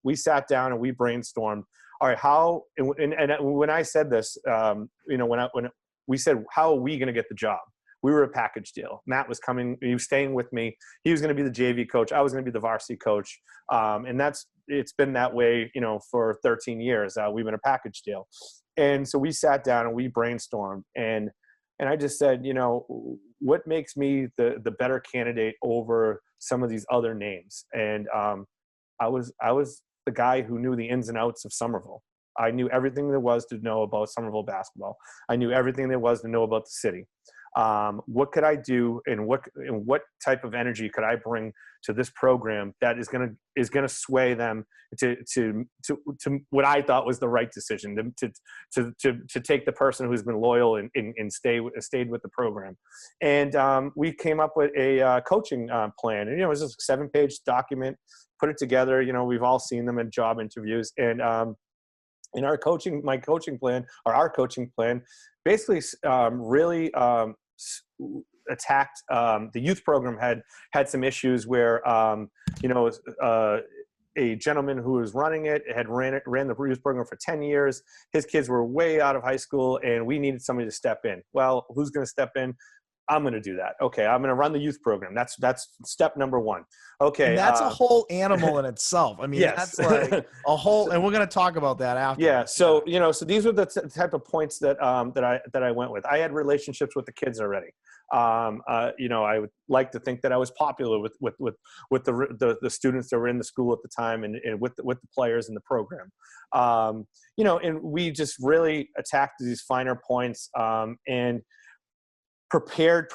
we sat down and we brainstormed, all right, and when I said this, when we said, how are we going to get the job? We were a package deal. Matt was coming. He was staying with me. He was going to be the JV coach. I was going to be the varsity coach. And it's been that way, for 13 years. We've been a package deal. And so we sat down and we brainstormed. And I just said, what makes me the better candidate over some of these other names? And I was the guy who knew the ins and outs of Somerville. I knew everything there was to know about Somerville basketball. I knew everything there was to know about the city. What could I do, and what type of energy could I bring to this program that is going to sway them to what I thought was the right decision, to take the person who's been loyal and stayed with the program. And we came up with a coaching plan. And it was just a 7-page document, put it together. We've all seen them in job interviews. And in our coaching plan basically really attacked the youth program. Had some issues where a gentleman who was running it had ran the youth program for 10 years. His kids were way out of high school, and we needed somebody to step in. Well, who's going to step in? I'm going to do that. Okay, I'm going to run the youth program. That's step number 1. Okay, and that's a whole animal in itself. I mean, yes. That's like a whole, and we're going to talk about that after. Yeah. So so these were the type of points that I went with. I had relationships with the kids already. I would like to think that I was popular with the students that were in the school at the time, and with the players in the program. And we just really attacked these finer points, and prepared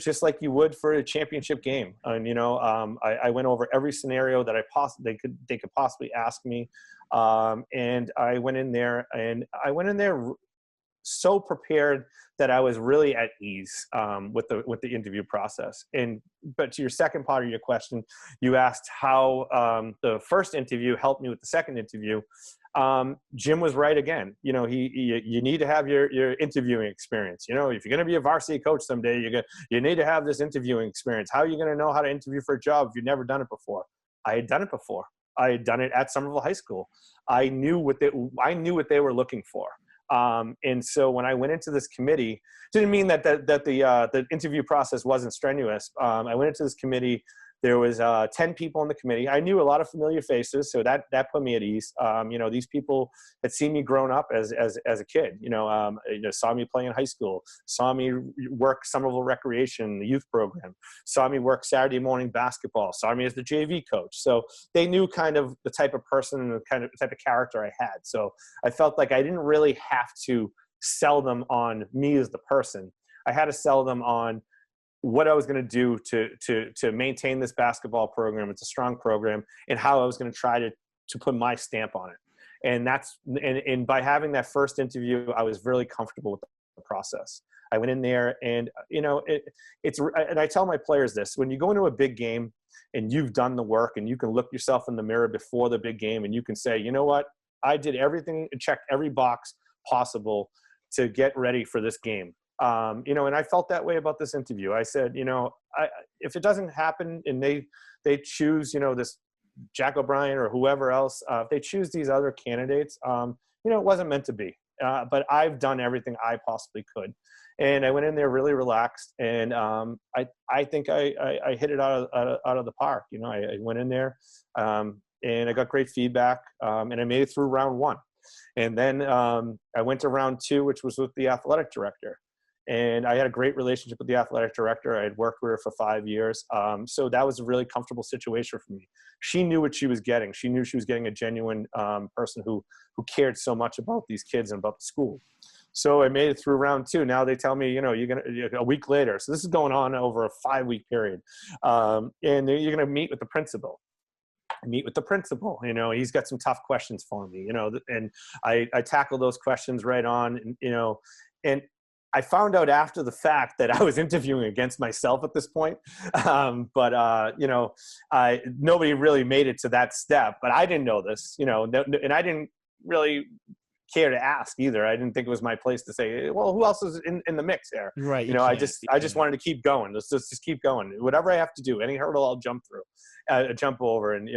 just like you would for a championship game. And I went over every scenario that they could possibly ask me, and I went in there so prepared that I was really at ease with the interview process. But to your second part of your question, you asked how the first interview helped me with the second interview. Jim was right again. You need to have your interviewing experience. If you're going to be a varsity coach someday, you need to have this interviewing experience. How are you going to know how to interview for a job if you've never done it before? I had done it before. I had done it at Somerville High School. I knew what they were looking for. And so when I went into this committee, didn't mean that the interview process wasn't strenuous. I went into this committee There was 10 people in the committee. I knew a lot of familiar faces, so that put me at ease. These people had seen me growing up as a kid. Saw me play in high school, saw me work Somerville Recreation, the youth program, saw me work Saturday morning basketball, saw me as the JV coach. So they knew kind of the type of person and the type of character I had. So I felt like I didn't really have to sell them on me as the person. I had to sell them on what I was going to do to maintain this basketball program. It's a strong program, and how I was going to try to put my stamp on it. And by having that first interview, I was really comfortable with the process. I went in there, and and I tell my players this: when you go into a big game and you've done the work, and you can look yourself in the mirror before the big game, and you can say, you know what, I did everything and checked every box possible to get ready for this game. And I felt that way about this interview. I said, if it doesn't happen and they choose, this Jack O'Brien or whoever else, if they choose these other candidates, it wasn't meant to be. But I've done everything I possibly could. And I went in there really relaxed, and I think I hit it out of the park. I went in there, and I got great feedback, and I made it through round one. And then I went to round two, which was with the athletic director. And I had a great relationship with the athletic director. I had worked with her for 5 years. So that was a really comfortable situation for me. She knew what she was getting. She knew she was getting a genuine person who cared so much about these kids and about the school. So I made it through round two. Now they tell me, you're a week later. So this is going on over a 5-week period. And you're going to meet with the principal. He's got some tough questions for me, and I tackle those questions right on, and I found out after the fact that I was interviewing against myself at this point. But nobody really made it to that step, but I didn't know this, and I didn't really care to ask either. I didn't think it was my place to say, well, who else is in the mix there? Right. I just wanted to keep going. Let's just keep going. Whatever I have to do, any hurdle I'll jump through, jump over, and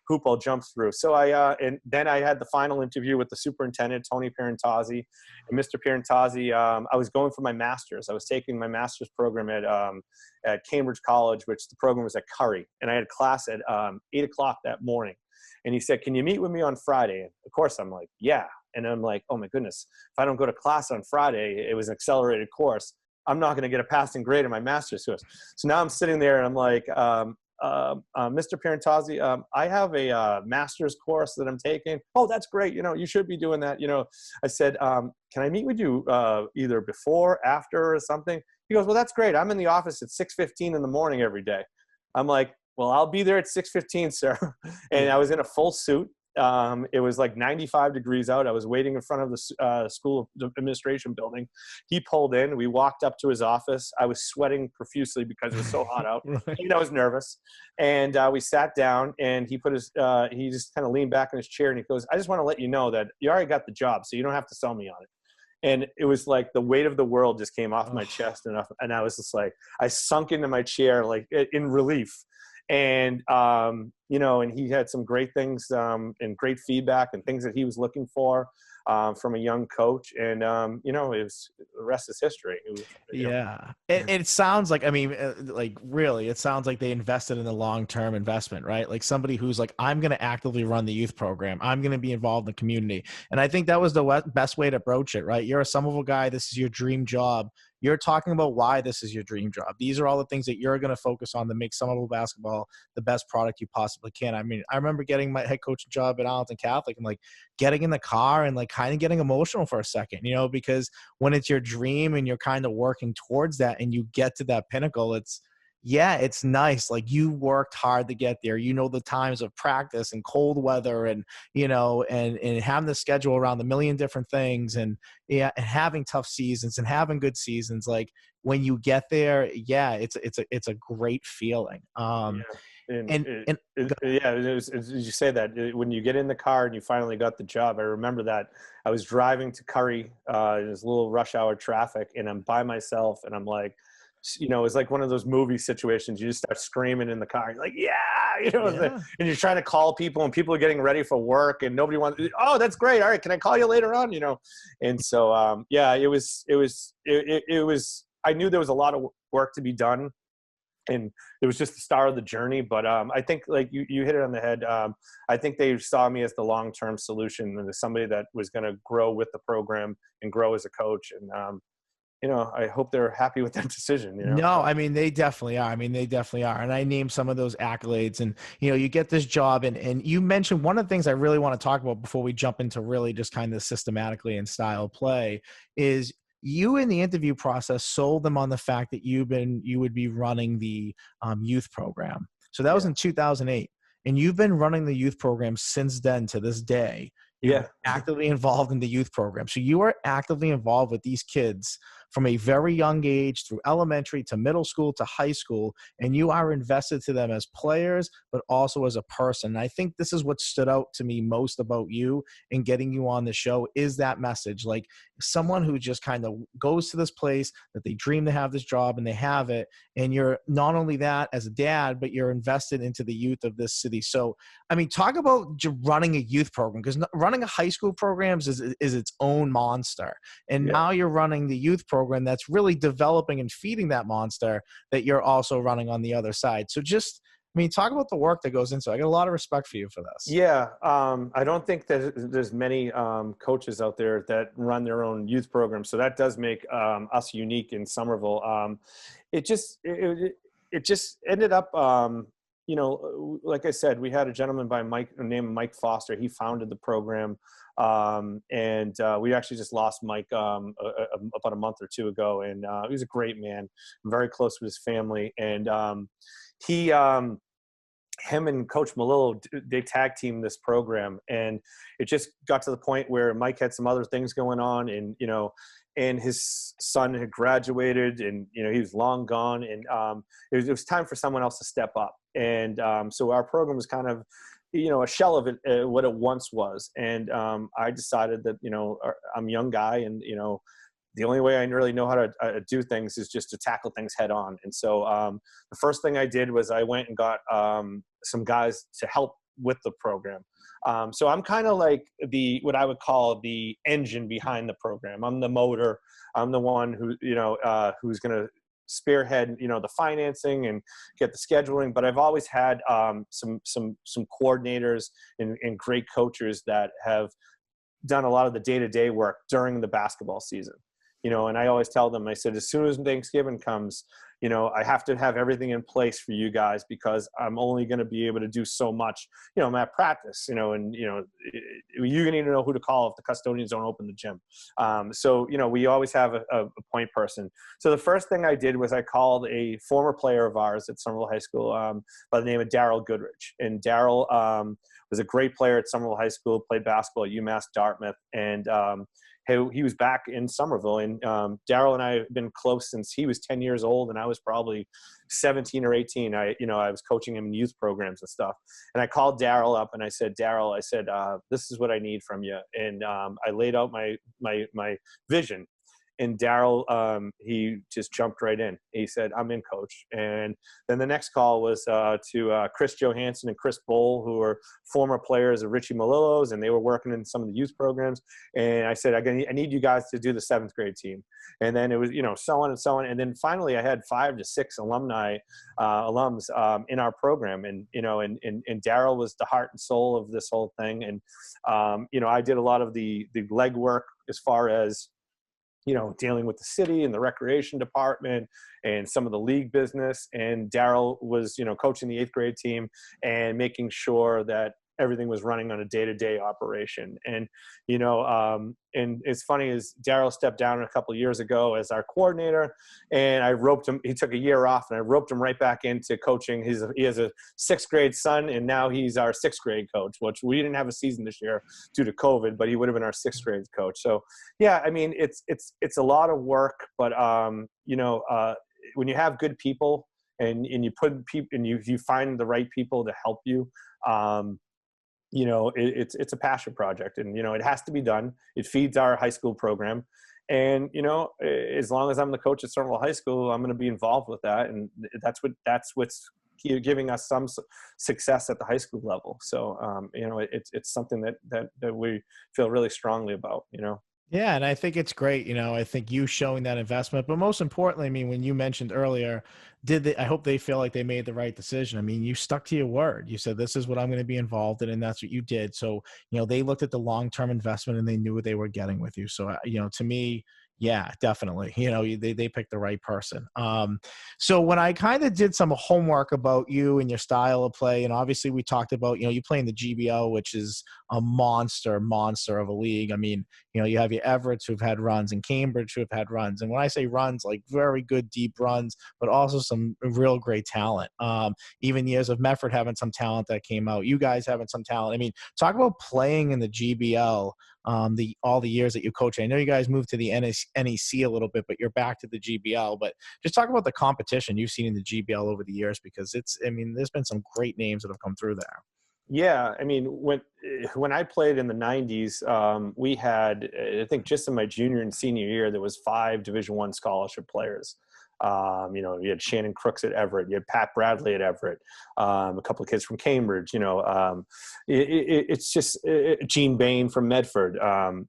hoop I'll jump through. So and then I had the final interview with the superintendent, Tony Parentazzi. And Mr. Parentazzi, I was going for my master's. I was taking my master's program at Cambridge College, which the program was at Curry. And I had class at 8 o'clock that morning. And he said, can you meet with me on Friday? And of course, I'm like, yeah. And I'm like, oh my goodness, if I don't go to class on Friday, it was an accelerated course, I'm not going to get a passing grade in my master's course. So now I'm sitting there and I'm like, Mr. Parentazzi, I have a master's course that I'm taking. Oh, that's great. You should be doing that. I said, can I meet with you either before, after, or something? He goes, well, that's great. I'm in the office at 6:15 in the morning every day. I'm like, well, I'll be there at 6:15, sir. And I was in a full suit. It was like 95 degrees out. I was waiting in front of the school administration building. He pulled in. We walked up to his office. I was sweating profusely because it was so hot out. Right. I was nervous. And we sat down, and he he just kind of leaned back in his chair, and he goes, I just want to let you know that you already got the job, so you don't have to sell me on it. And it was like the weight of the world just came off my chest, and I was just like, I sunk into my chair like in relief. And, and he had some great things and great feedback and things that he was looking for from a young coach. And, it was, the rest is history. Yeah. It sounds like, really, it sounds like they invested in the long-term investment, right? Like somebody who's like, I'm going to actively run the youth program. I'm going to be involved in the community. And I think that was the best way to approach it, right? You're a Somerville guy. This is your dream job. You're talking about why this is your dream job. These are all the things that you're going to focus on to make Somerville basketball the best product you possibly can. I remember getting my head coaching job at Arlington Catholic and like getting in the car and like kind of getting emotional for a second, because when it's your dream and you're kind of working towards that and you get to that pinnacle, it's nice. Like you worked hard to get there. The times of practice and cold weather and, and having the schedule around the million different things and having tough seasons and having good seasons. Like when you get there, it's a great feeling. As you say that, when you get in the car and you finally got the job, I remember that I was driving to Curry in this little rush hour traffic, and I'm by myself, and I'm like, it's like one of those movie situations. You just start screaming in the car. You're like, and you're trying to call people, and people are getting ready for work, and nobody wants. Oh, that's great. All right, can I call you later on? And so it was. I knew there was a lot of work to be done, and it was just the start of the journey. But I think like you hit it on the head. I think they saw me as the long-term solution and as somebody that was going to grow with the program and grow as a coach. And, I hope they're happy with that decision, No, I mean, they definitely are. I mean, they definitely are. And I named some of those accolades, and, you get this job, and you mentioned one of the things I really want to talk about before we jump into really just kind of systematically and style play is you in the interview process sold them on the fact that you would be running the youth program. So that was Yeah. in 2008, and you've been running the youth program since then to this day. You've been Yeah. actively involved in the youth program. So you are actively involved with these kids from a very young age through elementary to middle school to high school, and you are invested to them as players, but also as a person. And I think this is what stood out to me most about you in getting you on the show is that message. Like someone who just kind of goes to this place that they dream to have this job and they have it. And you're not only that as a dad, but you're invested into the youth of this city. So, I mean, talk about running a youth program, because running a high school programs is its own monster. And Yeah. now you're running the youth program that's really developing and feeding that monster that you're also running on the other side. So just, I mean, talk about the work that goes into it. I got a lot of respect for you for this. Yeah, I don't think that there's many coaches out there that run their own youth programs, so that does make us unique in Somerville. It just ended up, like I said, we had a gentleman by Mike named Mike Foster. He founded the program, and we actually just lost Mike about a month or two ago, and he was a great man, very close with his family, and he. Him and Coach Malillo, they tag teamed this program, and it just got to the point where Mike had some other things going on, and and his son had graduated, and he was long gone, and it was time for someone else to step up, and so our program was kind of a shell of it, what it once was, and I decided that I'm a young guy, and the only way I really know how to do things is just to tackle things head on. And so the first thing I did was I went and got some guys to help with the program. So I'm kind of like what I would call the engine behind the program. I'm the motor. I'm the one who's going to spearhead, the financing and get the scheduling. But I've always had some coordinators and great coaches that have done a lot of the day-to-day work during the basketball season. And I always tell them, I said, as soon as Thanksgiving comes, I have to have everything in place for you guys, because I'm only going to be able to do so much, I'm at practice, and, you're going to need to know who to call if the custodians don't open the gym. So, we always have a point person. So the first thing I did was I called a former player of ours at Somerville High School by the name of Daryl Goodrich. And Daryl was a great player at Somerville High School, played basketball at UMass Dartmouth, and he was back in Somerville, and Daryl and I have been close since he was 10 years old, and I was probably 17 or 18. I was coaching him in youth programs and stuff. And I called Daryl up and I said, Daryl, this is what I need from you. And I laid out my vision. And Daryl, he just jumped right in. He said, I'm in, coach. And then the next call was to Chris Johansson and Chris Bowl, who were former players of Richie Malillo's, and they were working in some of the youth programs. And I said, I need you guys to do the 7th grade team. And then it was, so on and so on. And then finally I had 5 to 6 alums in our program. And, and Daryl was the heart and soul of this whole thing. And, I did a lot of the legwork as far as, dealing with the city and the recreation department and some of the league business. And Daryl was, coaching the 8th grade team and making sure that everything was running on a day-to-day operation. And, and it's funny is Daryl stepped down a couple of years ago as our coordinator, and I roped him. He took a year off, and I roped him right back into coaching. He has a 6th grade son, and now he's our 6th grade coach, which we didn't have a season this year due to COVID, but he would have been our 6th grade coach. So yeah, I mean, it's a lot of work, but when you have good people and you put people and you find the right people to help you, it's a passion project, and it has to be done. It feeds our high school program, and as long as I'm the coach at Somerville High School, I'm going to be involved with that, and that's what's giving us some success at the high school level. So it's something that we feel really strongly about. Yeah, and I think it's great. I think you showing that investment, but most importantly, I mean, when you mentioned earlier, did they? I hope they feel like they made the right decision. I mean, you stuck to your word. You said this is what I'm going to be involved in, and that's what you did. So, they looked at the long-term investment and they knew what they were getting with you. So, to me, yeah, definitely. They picked the right person. So when I kind of did some homework about you and your style of play, and obviously we talked about, you play in the GBO, which is a monster of a league. I mean, you have your Everetts who've had runs and Cambridge who have had runs. And when I say runs, like very good deep runs, but also some real great talent. Even years of Medford having some talent that came out. You guys having some talent. I mean, talk about playing in the GBL. All the years that you coach. I know you guys moved to the NEC a little bit, but you're back to the GBL. But just talk about the competition you've seen in the GBL over the years, because there's been some great names that have come through there. Yeah, I mean, when I played in the '90s, we had, I think, just in my junior and senior year, there was 5 Division I scholarship players. You had Shannon Crooks at Everett, you had Pat Bradley at Everett, a couple of kids from Cambridge. It's just Gene Bain from Medford.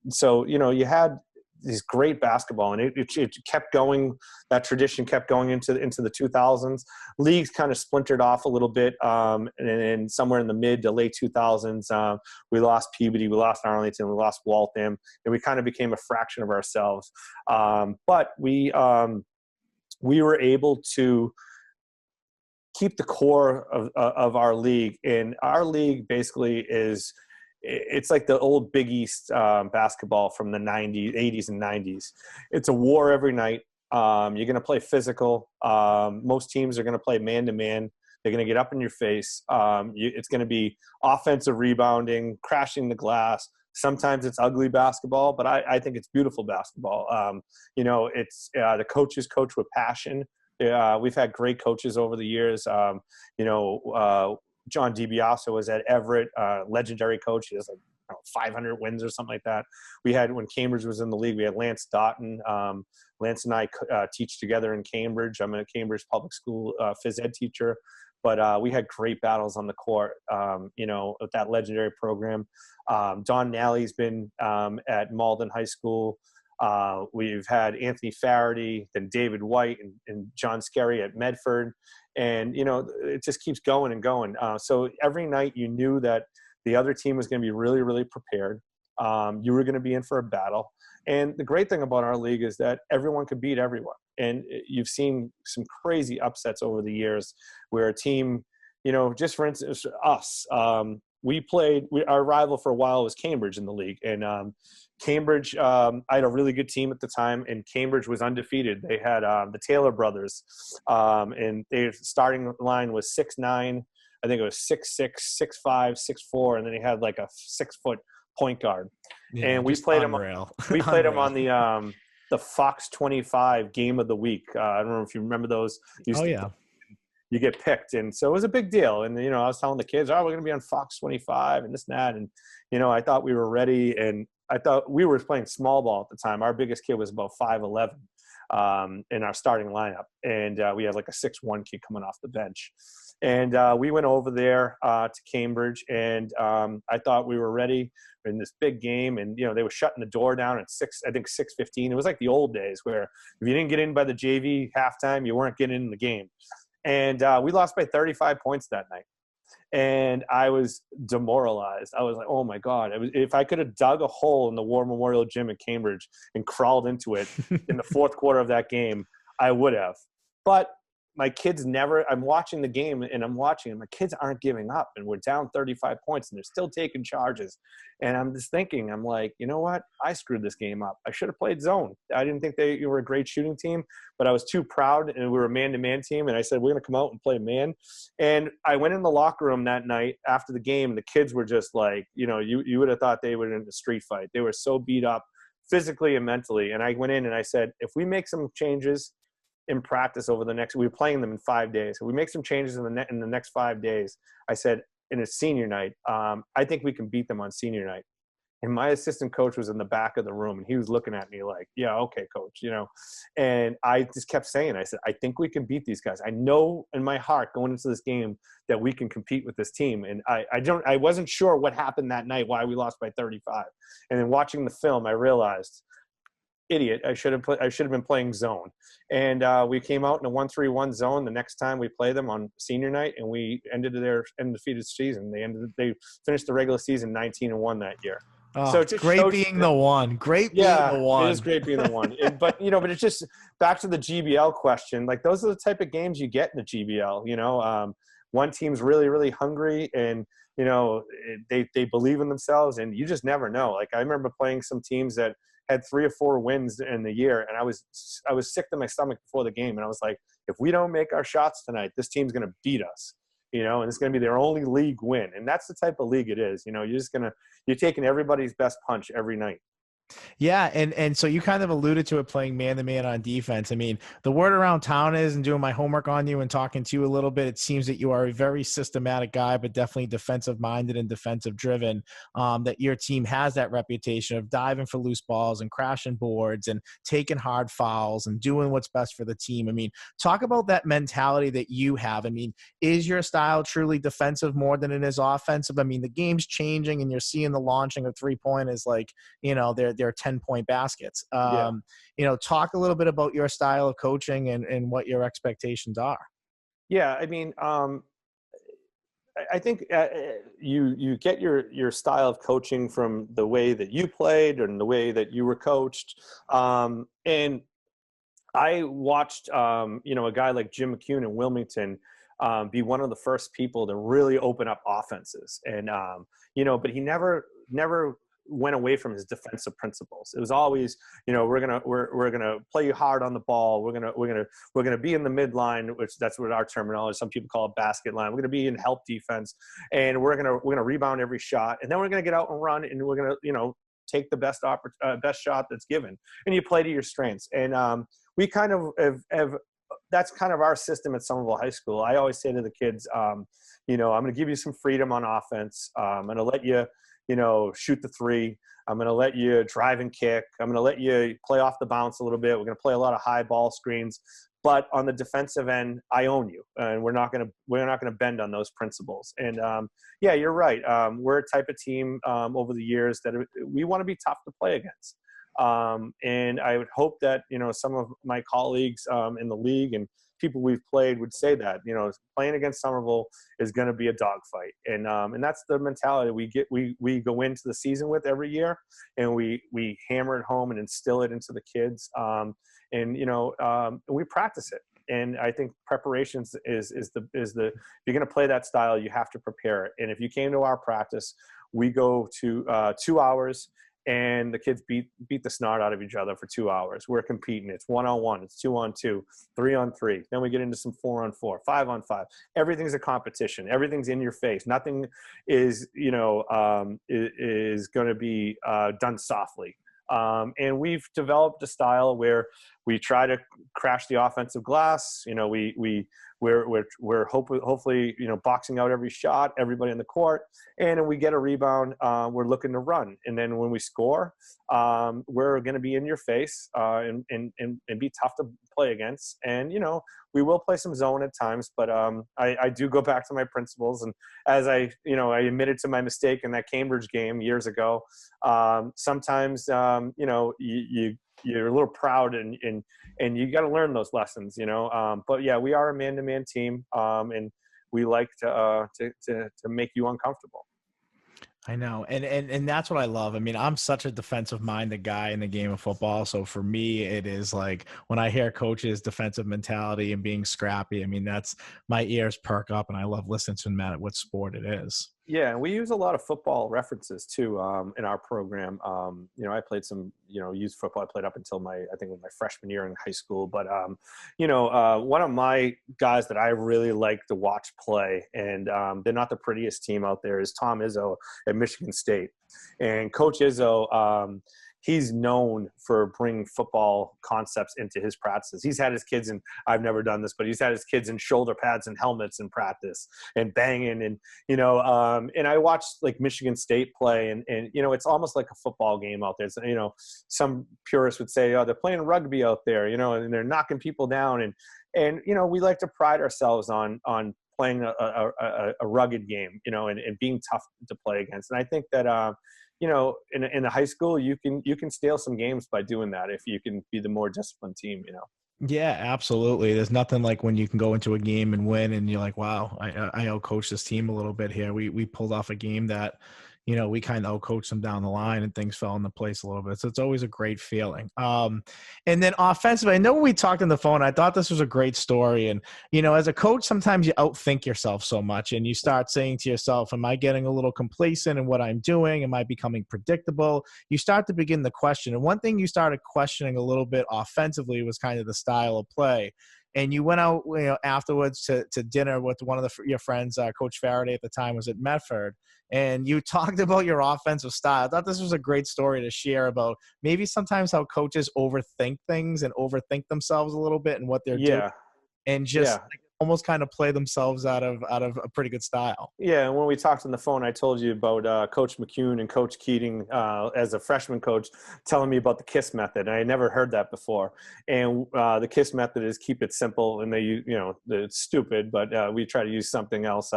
So you had these great basketball, and it kept going. That tradition kept going into the 2000s. Leagues kind of splintered off a little bit, and somewhere in the mid to late 2000s, we lost Peabody, we lost Arlington, we lost Waltham, and we kind of became a fraction of ourselves. But we were able to keep the core of our league. And our league basically it's like the old Big East basketball from the 80s and 90s. It's a war every night. You're going to play physical. Most teams are going to play man-to-man. They're going to get up in your face. It's going to be offensive rebounding, crashing the glass. Sometimes it's ugly basketball, but I think it's beautiful basketball. It's the coaches coach with passion. We've had great coaches over the years. John DiBiase was at Everett, legendary coach. He has 500 wins or something like that. We had, when Cambridge was in the league, we had Lance Doughton. Lance and I teach together in Cambridge. I'm a Cambridge public school phys ed teacher. But we had great battles on the court, with that legendary program. Don Nally's been at Malden High School. We've had Anthony Faraday, then David White, and John Skerry at Medford. And, it just keeps going and going. So every night you knew that the other team was going to be really, really prepared. You were going to be in for a battle. And the great thing about our league is that everyone could beat everyone. And you've seen some crazy upsets over the years where a team, just for instance, us, our rival for a while was Cambridge in the league. And Cambridge, I had a really good team at the time, and Cambridge was undefeated. They had the Taylor brothers, and their starting line was 6'9". I think it was 6'6", 6'5", 6'4", and then he had like a 6-foot point guard. Yeah, and we played unreal. him. We played him on the Fox 25 game of the week. I don't know if you remember those. Yeah. You get picked. And so it was a big deal. And, I was telling the kids, we're going to be on Fox 25 and this and that. And, I thought we were ready. And I thought we were playing small ball at the time. Our biggest kid was about 5'11" in our starting lineup. And we had like a 6'1" kid coming off the bench. And we went over there to Cambridge, and I thought we were ready in this big game. And, they were shutting the door down at 6:15. It was like the old days where if you didn't get in by the JV halftime, you weren't getting in the game. And we lost by 35 points that night. And I was demoralized. I was like, oh, my God. If I could have dug a hole in the War Memorial Gym at Cambridge and crawled into it in the fourth quarter of that game, I would have. But my kids I'm watching the game, and I'm watching, and my kids aren't giving up. And we're down 35 points, and they're still taking charges. And I'm just thinking, I'm like, you know what? I screwed this game up. I should have played zone. I didn't think they were a great shooting team, but I was too proud, and we were a man-to-man team. And I said, we're going to come out and play man. And I went in the locker room that night after the game, and the kids were just like, you would have thought they were in a street fight. They were so beat up physically and mentally. And I went in and I said, if we make some changes in practice over the next, we were playing them in 5 days. If we make some changes in the next 5 days, I said, in a senior night, I think we can beat them on senior night. And my assistant coach was in the back of the room, and he was looking at me like, yeah, okay, coach, and I just kept saying, I said, I think we can beat these guys. I know in my heart going into this game that we can compete with this team. And I wasn't sure what happened that night, why we lost by 35. And then watching the film, I realized, idiot, I should have been playing zone. And we came out in a 1-3-1 zone the next time we played them on senior night, and we ended their undefeated season. They finished the regular season 19-1 that year. Oh, So it it's just great shows being the one. Great being the yeah, one. it is great being the one. But it's just back to the GBL question. Like, those are the type of games you get in the GBL. One team's really, really hungry, and they believe in themselves, and you just never know. Like, I remember playing some teams that had 3 or 4 wins in the year, and I was sick to my stomach before the game, and I was like, if we don't make our shots tonight, this team's going to beat us. And it's going to be their only league win. And that's the type of league it is. You're taking everybody's best punch every night. Yeah, and so you kind of alluded to it, playing man-to-man on defense. I mean, the word around town is, and doing my homework on you and talking to you a little bit, it seems that you are a very systematic guy, but definitely defensive-minded and defensive-driven, that your team has that reputation of diving for loose balls and crashing boards and taking hard fouls and doing what's best for the team. I mean, talk about that mentality that you have. I mean, is your style truly defensive more than it is offensive? I mean, the game's changing, and you're seeing the launching of three-pointers like, they're 10-point baskets. Talk a little bit about your style of coaching and what your expectations are. Yeah. I mean, I think you get your style of coaching from the way that you played and the way that you were coached. And I watched, a guy like Jim McCune in Wilmington be one of the first people to really open up offenses. And, but he never went away from his defensive principles. It was always, we're gonna play you hard on the ball. We're gonna be in the midline, which that's what our terminology. Some people call it basket line. We're gonna be in help defense, and we're gonna rebound every shot, and then we're gonna get out and run, and we're gonna take the best shot that's given, and you play to your strengths. And we kind of have that's kind of our system at Somerville High School. I always say to the kids, I'm gonna give you some freedom on offense. I'm gonna let you shoot the three. I'm going to let you drive and kick. I'm going to let you play off the bounce a little bit. We're going to play a lot of high ball screens, but on the defensive end, I own you, and we're not going to bend on those principles. And yeah, you're right. We're a type of team over the years that we want to be tough to play against. And I would hope that, some of my colleagues in the league and people we've played would say that, playing against Somerville is going to be a dogfight. And that's the mentality we go into the season with every year, and we hammer it home and instill it into the kids. And we practice it. And I think preparations is the if you're going to play that style, you have to prepare it. And if you came to our practice, we go to 2 hours, and the kids beat the snot out of each other for 2 hours. We're competing. It's 1-on-1, it's 2-on-2, 3-on-3. Then we get into some 4-on-4, 5-on-5. Everything's a competition. Everything's in your face. Nothing is is going to be done softly. And we've developed a style where we try to crash the offensive glass. We're hopefully boxing out every shot, everybody in the court, and when we get a rebound, we're looking to run. And then when we score, we're going to be in your face and be tough to play against. And we will play some zone at times, but I do go back to my principles. And as I admitted to my mistake in that Cambridge game years ago, sometimes you're a little proud and you got to learn those lessons, but yeah, we are a man-to-man team, and we like to make you uncomfortable. I know. And that's what I love. I mean, I'm such a defensive minded guy in the game of football. So for me, it is like when I hear coaches' defensive mentality and being scrappy, I mean, that's my ears perk up, and I love listening to no matter what sport it is. Yeah, and we use a lot of football references too in our program. I played some, youth football. I played up until my freshman year in high school. But one of my guys that I really like to watch play, and they're not the prettiest team out there, is Tom Izzo at Michigan State. And Coach Izzo, he's known for bringing football concepts into his practices. He's had his kids in, I've never done this, but he's had his kids in shoulder pads and helmets in practice and banging. And, and I watched like Michigan State play, and it's almost like a football game out there. So, some purists would say, oh, they're playing rugby out there, and they're knocking people down. And we like to pride ourselves on playing a rugged game, and being tough to play against. And I think that, in a high school, you can steal some games by doing that if you can be the more disciplined team, Yeah, absolutely. There's nothing like when you can go into a game and win, and you're like, wow, I outcoached this team a little bit here. We pulled off a game that, we kind of outcoached them down the line, and things fell into place a little bit. So it's always a great feeling. And then offensively, I know when we talked on the phone, I thought this was a great story. And, as a coach, sometimes you outthink yourself so much, and you start saying to yourself, am I getting a little complacent in what I'm doing? Am I becoming predictable? You start to begin the question. And one thing you started questioning a little bit offensively was kind of the style of play. And you went out, afterwards to dinner with one of your friends, Coach Faraday at the time was at Medford, and you talked about your offensive style. I thought this was a great story to share about maybe sometimes how coaches overthink things and overthink themselves a little bit and what they're doing, and just almost kind of play themselves out of a pretty good style. Yeah, and when we talked on the phone, I told you about Coach McCune and Coach Keating as a freshman coach telling me about the KISS method. And I never heard that before. And the KISS method is keep it simple, and it's stupid, but we try to use something else.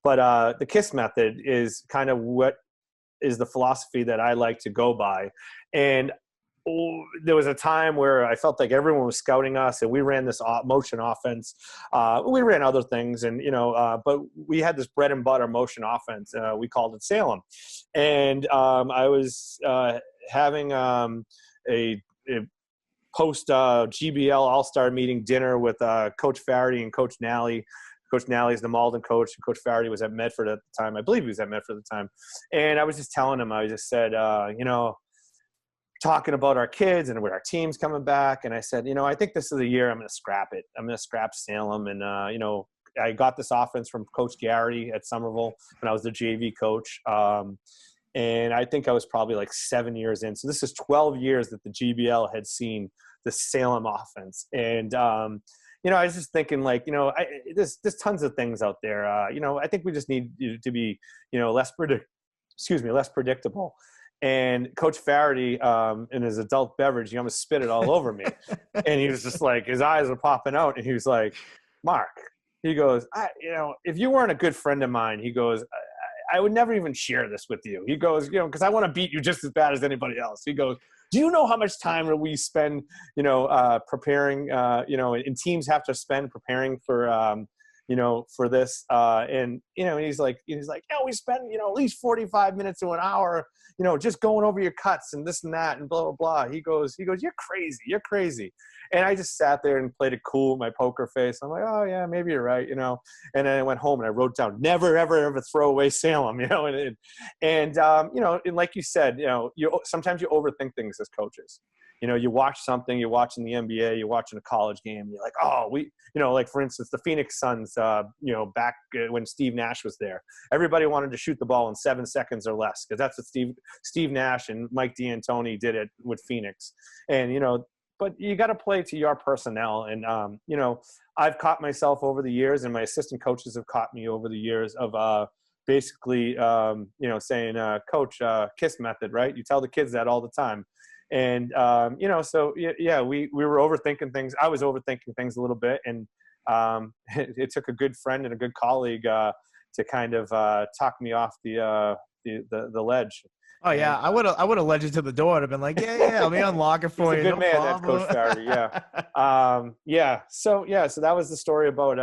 But the KISS method is kind of what is the philosophy that I like to go by. And there was a time where I felt like everyone was scouting us, and we ran this motion offense. We ran other things, and but we had this bread and butter motion offense. We called it Salem, and I was having a post GBL All-Star meeting dinner with Coach Faraday and Coach Nally. Coach Nally is the Malden coach, and Coach Faraday was at Medford at the time. I believe he was at Medford at the time, and I was just telling him. I just said, talking about our kids and with our teams coming back. And I said, I think this is the year I'm going to scrap it. I'm going to scrap Salem. And, I got this offense from Coach Garrity at Somerville when I was the JV coach. And I think I was probably like 7 years in. So this is 12 years that the GBL had seen the Salem offense. And, I was just thinking like, there's tons of things out there. I think we just need to be, less predictable. And Coach Faraday, in his adult beverage, he almost spit it all over me. And he was just like, his eyes were popping out. And he was like, Mark, he goes, if you weren't a good friend of mine, he goes, I would never even share this with you. He goes, because I want to beat you just as bad as anybody else. He goes, do you know how much time we spend, preparing, and teams have to spend preparing for, for this, and he's like, we spend, at least 45 minutes to an hour, just going over your cuts and this and that and blah, blah, blah. He goes, you're crazy. And I just sat there and played it cool with my poker face. I'm like, oh yeah, maybe you're right, and then I went home and I wrote down, never, ever, ever throw away Salem, and like you said, sometimes you overthink things as coaches. You watch something, you're watching the NBA, you're watching a college game, you're like, oh, like for instance, the Phoenix Suns, back when Steve Nash was there, everybody wanted to shoot the ball in 7 seconds or less, because that's what Steve Nash and Mike D'Antoni did it with Phoenix. And, but you got to play to your personnel. And, I've caught myself over the years, and my assistant coaches have caught me over the years of basically, saying, Coach, KISS method, right? You tell the kids that all the time. And, so yeah, we were overthinking things. I was overthinking things a little bit. And it took a good friend and a good colleague to kind of talk me off the ledge. Oh yeah, I would have led you to the door. I'd have been like, yeah, let me unlock it for you. He's a good man, that Coach Faraday. Yeah. So that was the story about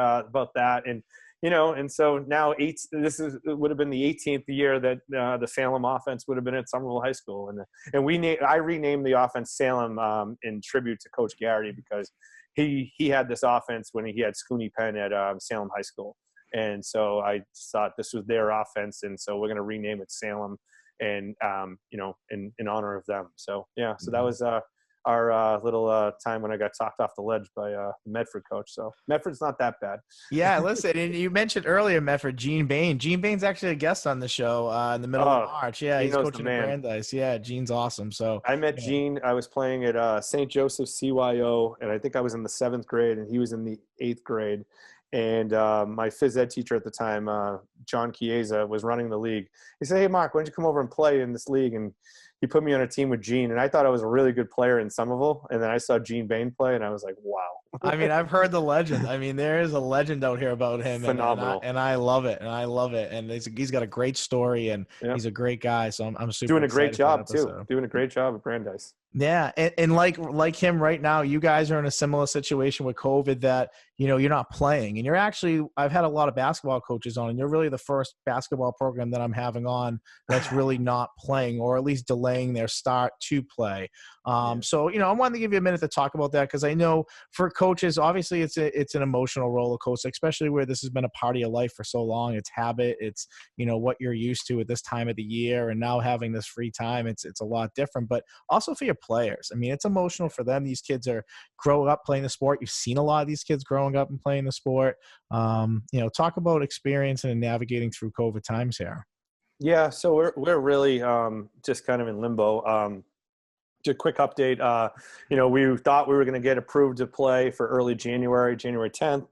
that. And and so now would have been the 18th year that the Salem offense would have been at Somerville High School, and I renamed the offense Salem in tribute to Coach Garrity, because he had this offense when he had Scooney Penn at Salem High School, and so I thought this was their offense, and so we're going to rename it Salem, and in honor of them. So yeah, so that was our little time when I got talked off the ledge by the Medford coach. So Medford's not that bad. Yeah, listen, and you mentioned earlier, Medford, Gene Bain. Gene Bain's actually a guest on the show in the middle of March. Yeah, he's knows the coaching at man. Brandeis. Yeah, Gene's awesome. So I met Gene. I was playing at St. Joseph CYO, and I think I was in the 7th grade, and he was in the 8th grade. And my phys ed teacher at the time, John Chiesa, was running the league. He said, "Hey, Mark, why don't you come over and play in this league?" And he put me on a team with Gene, and I thought I was a really good player in Somerville. And then I saw Gene Bain play, and I was like, "Wow!" I mean, I've heard the legend. I mean, there is a legend out here about him, Phenomenal. and I love it, and I love it. And he's got a great story, and Yep. he's a great guy. So I'm super doing a great excited job for that too. episode. Doing a great job at Brandeis. Yeah, and like him right now, you guys are in a similar situation with COVID that, you know, you're not playing, and you're actually, I've had a lot of basketball coaches on, and you're really the first basketball program that I'm having on that's really not playing, or at least delaying their start to play. So, you know, I wanted to give you a minute to talk about that, because I know for coaches, obviously it's an emotional roller coaster, especially where this has been a part of your life for so long. It's habit, it's, you know, what you're used to at this time of the year, and now having this free time, it's a lot different. But also for your players, I mean, it's emotional for them. These kids are growing up playing the sport. You've seen a lot of these kids growing up and playing the sport. You know, talk about experience and navigating through COVID times here. Yeah, so we're really just kind of in limbo. Just a quick update. You know, we thought we were going to get approved to play for early January 10th.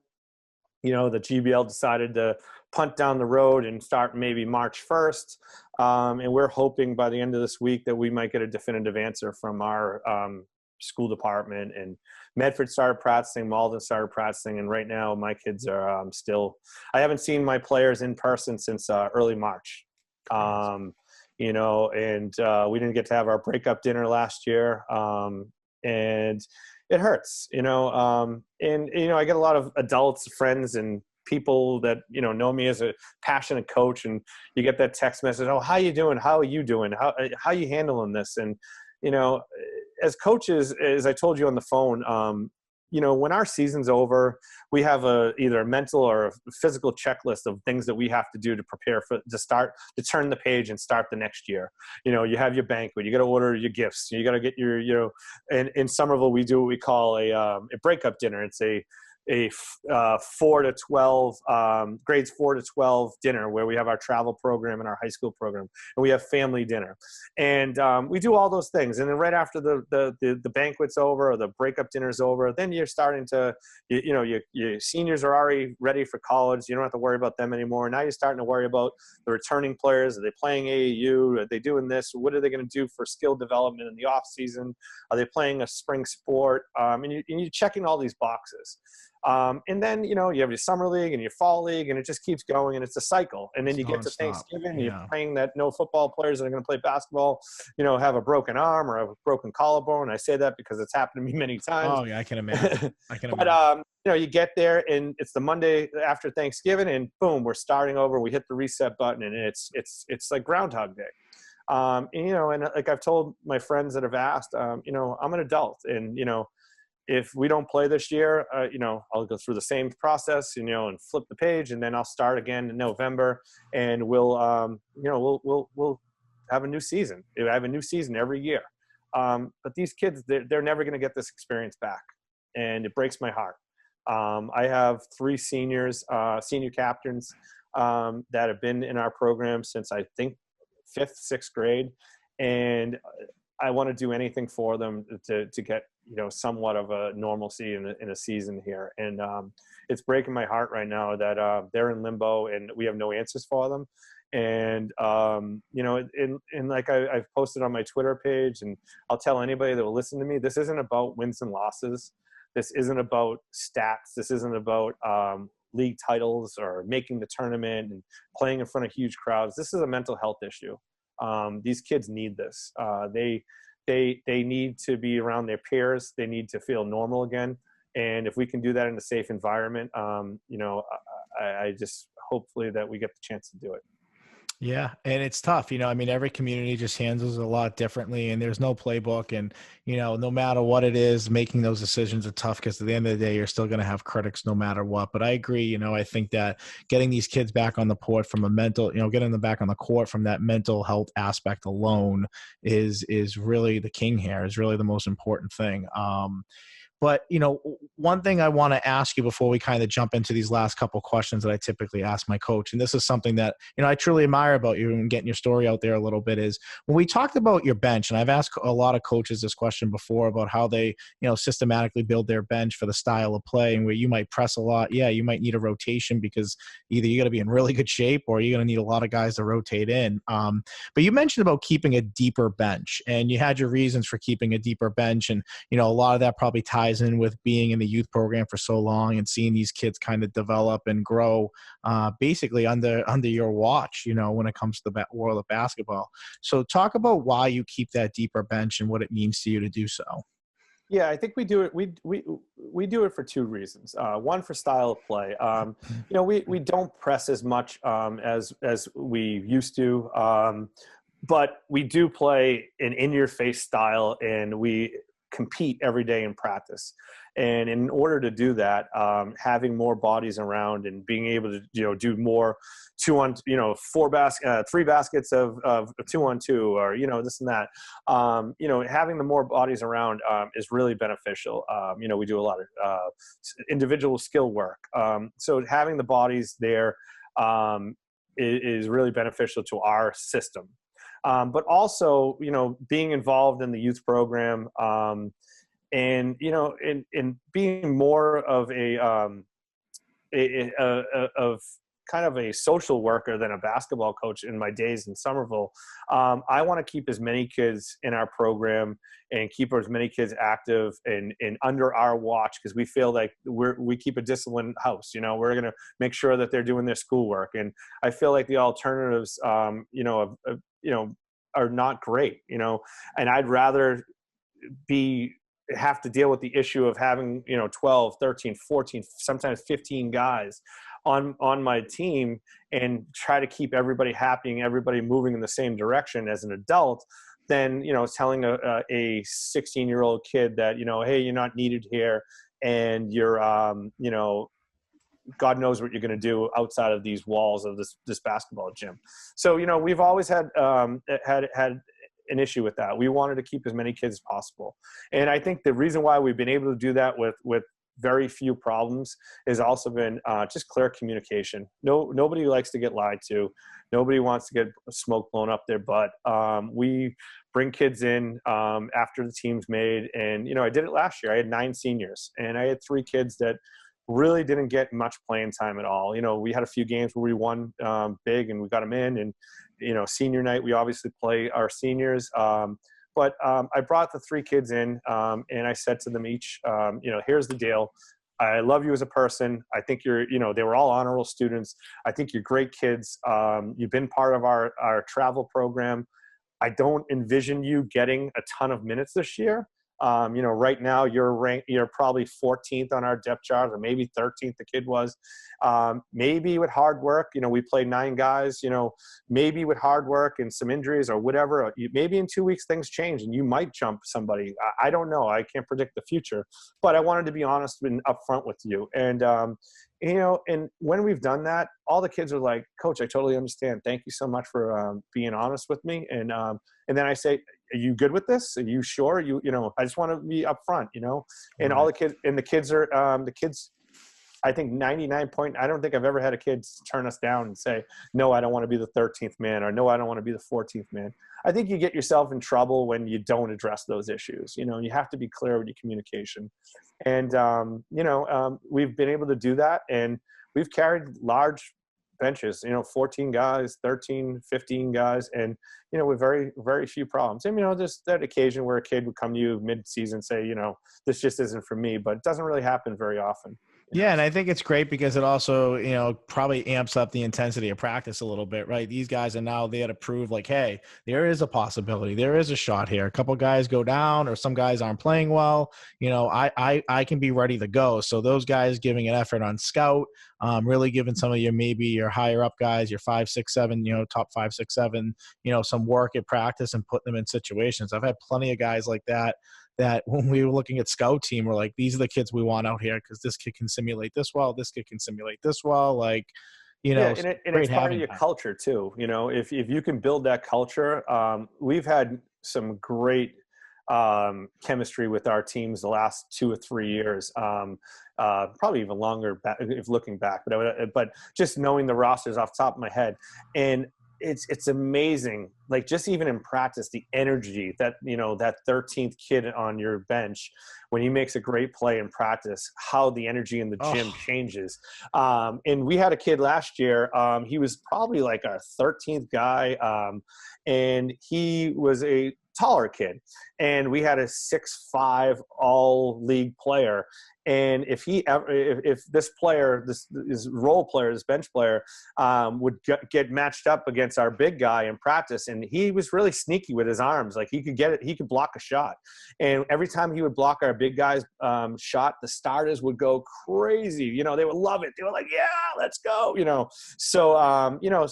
You know, the GBL decided to punt down the road and start maybe March 1st. And we're hoping by the end of this week that we might get a definitive answer from our school department. And Medford started practicing, Malden started practicing, and right now my kids are still – I haven't seen my players in person since early March. You know, and we didn't get to have our breakup dinner last year. And it hurts, you know, and, you know, I get a lot of adults, friends, and people that, you know me as a passionate coach, and you get that text message, "Oh, how you doing? How are you doing? How you handling this?" And, you know, as coaches, as I told you on the phone, you know, when our season's over, we have either a mental or a physical checklist of things that we have to do to prepare to turn the page and start the next year. You know, you have your banquet, you got to order your gifts, you got to get your, you know, and in Somerville, we do what we call a breakup dinner. It's a 4 to 12 grades 4 to 12 dinner, where we have our travel program and our high school program, and we have family dinner, and we do all those things. And then right after the banquet's over, or the breakup dinner's over, then you're starting to, you know, your seniors are already ready for college. You don't have to worry about them anymore. Now you're starting to worry about the returning players. Are they playing AAU? Are they doing this? What are they going to do for skill development in the off season? Are they playing a spring sport? And you're checking all these boxes. And then, you know, you have your summer league and your fall league, and it just keeps going, and it's a cycle. And then you get to Thanksgiving, and you're praying that no football players that are going to play basketball, you know, have a broken arm or have a broken collarbone. I say that because it's happened to me many times. Oh yeah, I can imagine. But, you know, you get there, and it's the Monday after Thanksgiving, and boom, we're starting over. We hit the reset button, and it's like Groundhog Day. And, you know, and like I've told my friends that have asked, you know, I'm an adult, and, you know, if we don't play this year, you know, I'll go through the same process, you know, and flip the page, and then I'll start again in November, and we'll, you know, we'll have a new season. I have a new season every year. But these kids, they're never going to get this experience back, and it breaks my heart. I have 3 seniors, senior captains, that have been in our program since I think 5th, 6th grade, and I want to do anything for them to get, you know, somewhat of a normalcy in a season here. And it's breaking my heart right now that they're in limbo and we have no answers for them. And, you know, and like I've posted on my Twitter page, and I'll tell anybody that will listen to me, this isn't about wins and losses. This isn't about stats. This isn't about league titles or making the tournament and playing in front of huge crowds. This is a mental health issue. These kids need this. They need to be around their peers. They need to feel normal again. And if we can do that in a safe environment, you know, I just hopefully that we get the chance to do it. Yeah, and it's tough. I mean, every community just handles it a lot differently, and there's no playbook. And, no matter what it is, making those decisions are tough because at the end of the day, you're still going to have critics no matter what. But I agree. I think that getting these kids back on the court from a mental, getting them back on the court from that mental health aspect alone is really the king here, is really the most important thing. But, one thing I want to ask you before we kind of jump into these last couple questions that I typically ask my coach, and this is something that, I truly admire about you and getting your story out there a little bit, is when we talked about your bench, and I've asked a lot of coaches this question before about how they, systematically build their bench for the style of play, and where you might press a lot. Yeah, you might need a rotation because either you got to be in really good shape or you're going to need a lot of guys to rotate in. But you mentioned about keeping a deeper bench, and you had your reasons for keeping a deeper bench. And, a lot of that probably ties in with being in the youth program for so long and seeing these kids kind of develop and grow basically under your watch, when it comes to the world of basketball. So talk about why you keep that deeper bench and what it means to you to do so. Yeah, I think we do it. We do it for two reasons. One, for style of play. We don't press as much as we used to, but we do play an in-your-face style, and we compete every day in practice. And in order to do that, having more bodies around and being able to do more 3 baskets of 2-on-2, or this and that, having the more bodies around is really beneficial. We do a lot of individual skill work, so having the bodies there is really beneficial to our system. But also, being involved in the youth program, and in being more of of kind of a social worker than a basketball coach in my days in Somerville. I want to keep as many kids in our program and keep as many kids active and under our watch, because we feel like we keep a disciplined house. We're going to make sure that they're doing their schoolwork, and I feel like the alternatives, are not great, and I'd rather have to deal with the issue of having 12, 13, 14, sometimes 15 guys on my team, and try to keep everybody happy and everybody moving in the same direction as an adult, than telling a 16-year-old kid that hey, you're not needed here, and you're God knows what you're going to do outside of these walls of this basketball gym. So, we've always had an issue with that. We wanted to keep as many kids as possible. And I think the reason why we've been able to do that with very few problems has also been just clear communication. Nobody likes to get lied to. Nobody wants to get smoke blown up their butt. We bring kids in after the team's made. And, I did it last year. I had 9 seniors, and I had 3 kids that really didn't get much playing time at all. We had a few games where we won big and we got them in, and senior night we obviously play our seniors, but I brought the 3 kids in, and I said to them each, here's the deal. I love you as a person. I think you're, they were all honor roll students. I think you're great kids. You've been part of our travel program. I don't envision you getting a ton of minutes this year. Right now you're probably 14th on our depth chart, or maybe 13th the kid was. Maybe with hard work, we played 9 guys, maybe with hard work and some injuries or whatever, maybe in 2 weeks things change and you might jump somebody. I don't know. I can't predict the future, but I wanted to be honest and upfront with you. And, and when we've done that, all the kids are like, Coach, I totally understand. Thank you so much for being honest with me. And then I say, are you good with this? Are you sure? I just want to be upfront, and all the kids, and the kids are, I think 99 point, I don't think I've ever had a kid turn us down and say, no, I don't want to be the 13th man, or no, I don't want to be the 14th man. I think you get yourself in trouble when you don't address those issues. You have to be clear with your communication. And, we've been able to do that, and we've carried large benches, 14 guys, 13, 15 guys, and, with very, very few problems. And, there's that occasion where a kid would come to you mid-season and say, this just isn't for me, but it doesn't really happen very often. Yeah, and I think it's great because it also, probably amps up the intensity of practice a little bit, right? These guys are now there to prove like, hey, there is a possibility. There is a shot here. A couple guys go down or some guys aren't playing well. I can be ready to go. So those guys giving an effort on scout, really giving some of your higher up guys, your 5, 6, 7, top 5, 6, 7, some work at practice and put them in situations. I've had plenty of guys like that when we were looking at scout team, we're like, these are the kids we want out here because this kid can simulate this well, this kid can simulate this well. Like, Yeah, and it's great part of having your that. culture too. If you can build that culture, we've had some great chemistry with our teams the last 2 or 3 years, probably even longer back, if looking back. But just knowing the rosters off the top of my head, and it's amazing. Like just even in practice, the energy that that 13th kid on your bench when he makes a great play in practice, how the energy in the gym changes. And we had a kid last year. He was probably like a 13th guy, and he was a taller kid, and we had a 6'5" all league player. And if this player, this role player, this bench player, would get matched up against our big guy in practice, and he was really sneaky with his arms, like he could block a shot. And every time he would block our big guy's shot, the starters would go crazy. They would love it. They were like, "Yeah, let's go!" So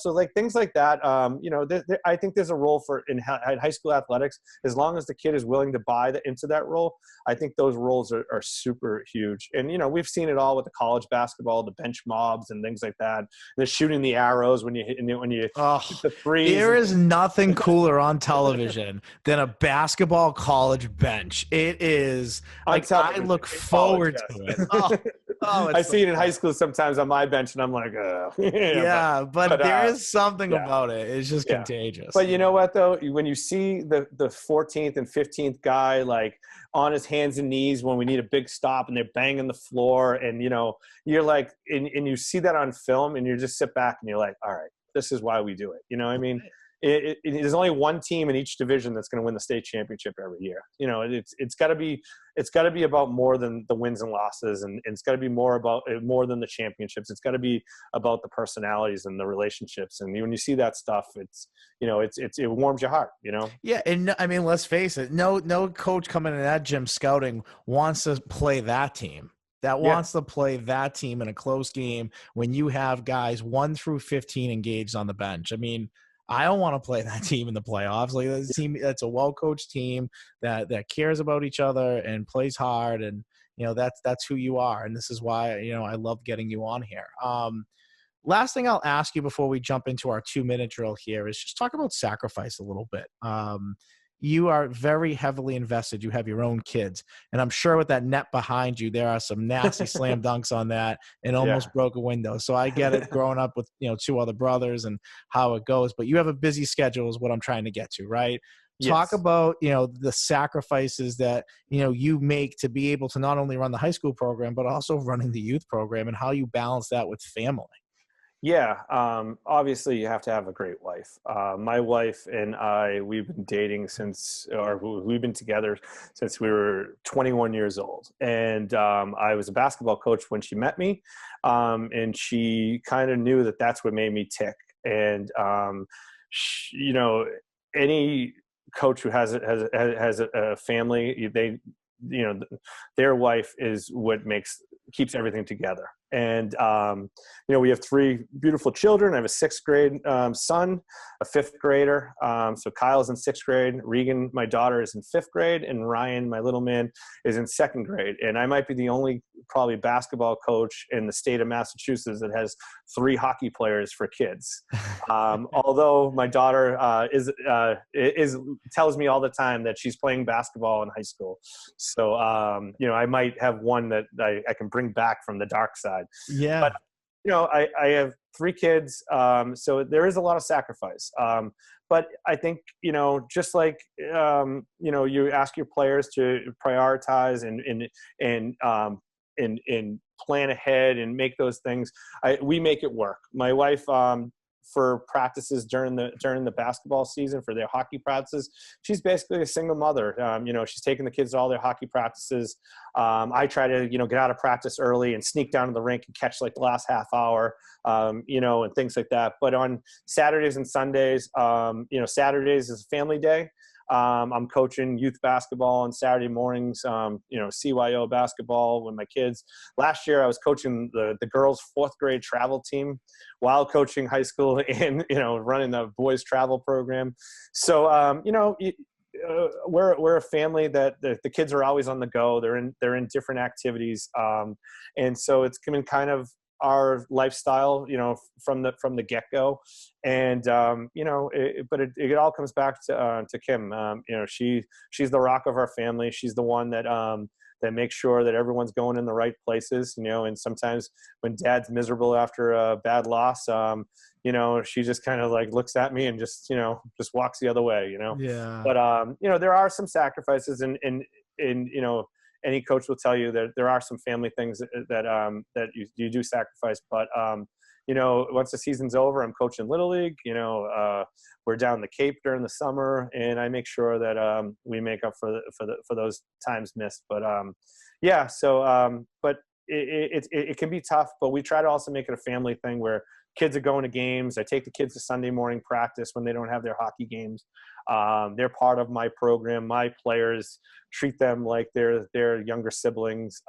like things like that. I think there's a role for in high school athletics, as long as the kid is willing to buy into that role. I think those roles are super huge. And we've seen it all with the college basketball, the bench mobs and things like that. The shooting the arrows when you hit the threes. There is nothing cooler on television than a basketball college bench. It is like I look forward to it. I see it in high school sometimes on my bench, and I'm like, yeah, but there is something about it. It's just contagious. But you know what, though? When you see the 14th and 15th guy, like on his hands and knees when we need a big stop and they're banging the floor, and, you're like, and you see that on film, and you just sit back and you're like, all right, this is why we do it. You know what I mean? There's only one team in each division that's going to win the state championship every year. It's got to be about more than the wins and losses, and it's got to be more than the championships. It's got to be about the personalities and the relationships. And when you see that stuff, it warms your heart. Yeah, and I mean, let's face it. No coach coming in that gym scouting wants to play that team. Wants to play that team in a close game when you have guys 1 through 15 engaged on the bench. I mean, I don't want to play that team in the playoffs. Like that's a team that's a well-coached team that cares about each other and plays hard, and that's who you are. And this is why I love getting you on here. Last thing I'll ask you before we jump into our 2-minute drill here is just talk about sacrifice a little bit. You are very heavily invested. You have your own kids. And I'm sure with that net behind you, there are some nasty slam dunks on that and almost broke a window. So I get it growing up with, 2 other brothers and how it goes. But you have a busy schedule is what I'm trying to get to, right? Yes. Talk about, the sacrifices that, you make to be able to not only run the high school program, but also running the youth program and how you balance that with family. Yeah, obviously you have to have a great wife. My wife and I, we've been together since we were 21 years old. And I was a basketball coach when she met me, and she kind of knew that that's what made me tick. And any coach who has a family, their wife is what keeps everything together. And, we have 3 beautiful children. I have a 6th grade son, a 5th grader. So Kyle's in 6th grade. Regan, my daughter, is in 5th grade. And Ryan, my little man, is in 2nd grade. And I might be the only probably basketball coach in the state of Massachusetts that has 3 hockey players for kids. Although my daughter tells me all the time that she's playing basketball in high school. So, I might have one that I can bring back from the dark side. Yeah. But, I have 3 kids. So there is a lot of sacrifice. But I think, just like, you ask your players to prioritize and plan ahead and make those things. We make it work. My wife, for practices during the basketball season for their hockey practices. She's basically a single mother. She's taking the kids to all their hockey practices. I try to, get out of practice early and sneak down to the rink and catch like the last half hour, and things like that. But on Saturdays and Sundays, Saturdays is a family day. I'm coaching youth basketball on Saturday mornings, CYO basketball with my kids. Last year I was coaching the girls' 4th grade travel team while coaching high school and, running the boys travel program. So, we're a family that the kids are always on the go. They're in different activities. And so it's been kind of our lifestyle, from the get-go. And, but it all comes back to Kim. She's the rock of our family. She's the one that makes sure that everyone's going in the right places, and sometimes when dad's miserable after a bad loss, she just kind of like looks at me and just walks the other way, Yeah. But, there are some sacrifices and any coach will tell you that there are some family things that you do sacrifice. But, once the season's over, I'm coaching Little League, we're down the Cape during the summer, and I make sure that we make up for those times missed. But, but it can be tough, but we try to also make it a family thing where kids are going to games. I take the kids to Sunday morning practice when they don't have their hockey games. They're part of my program. My players treat them like they're younger siblings.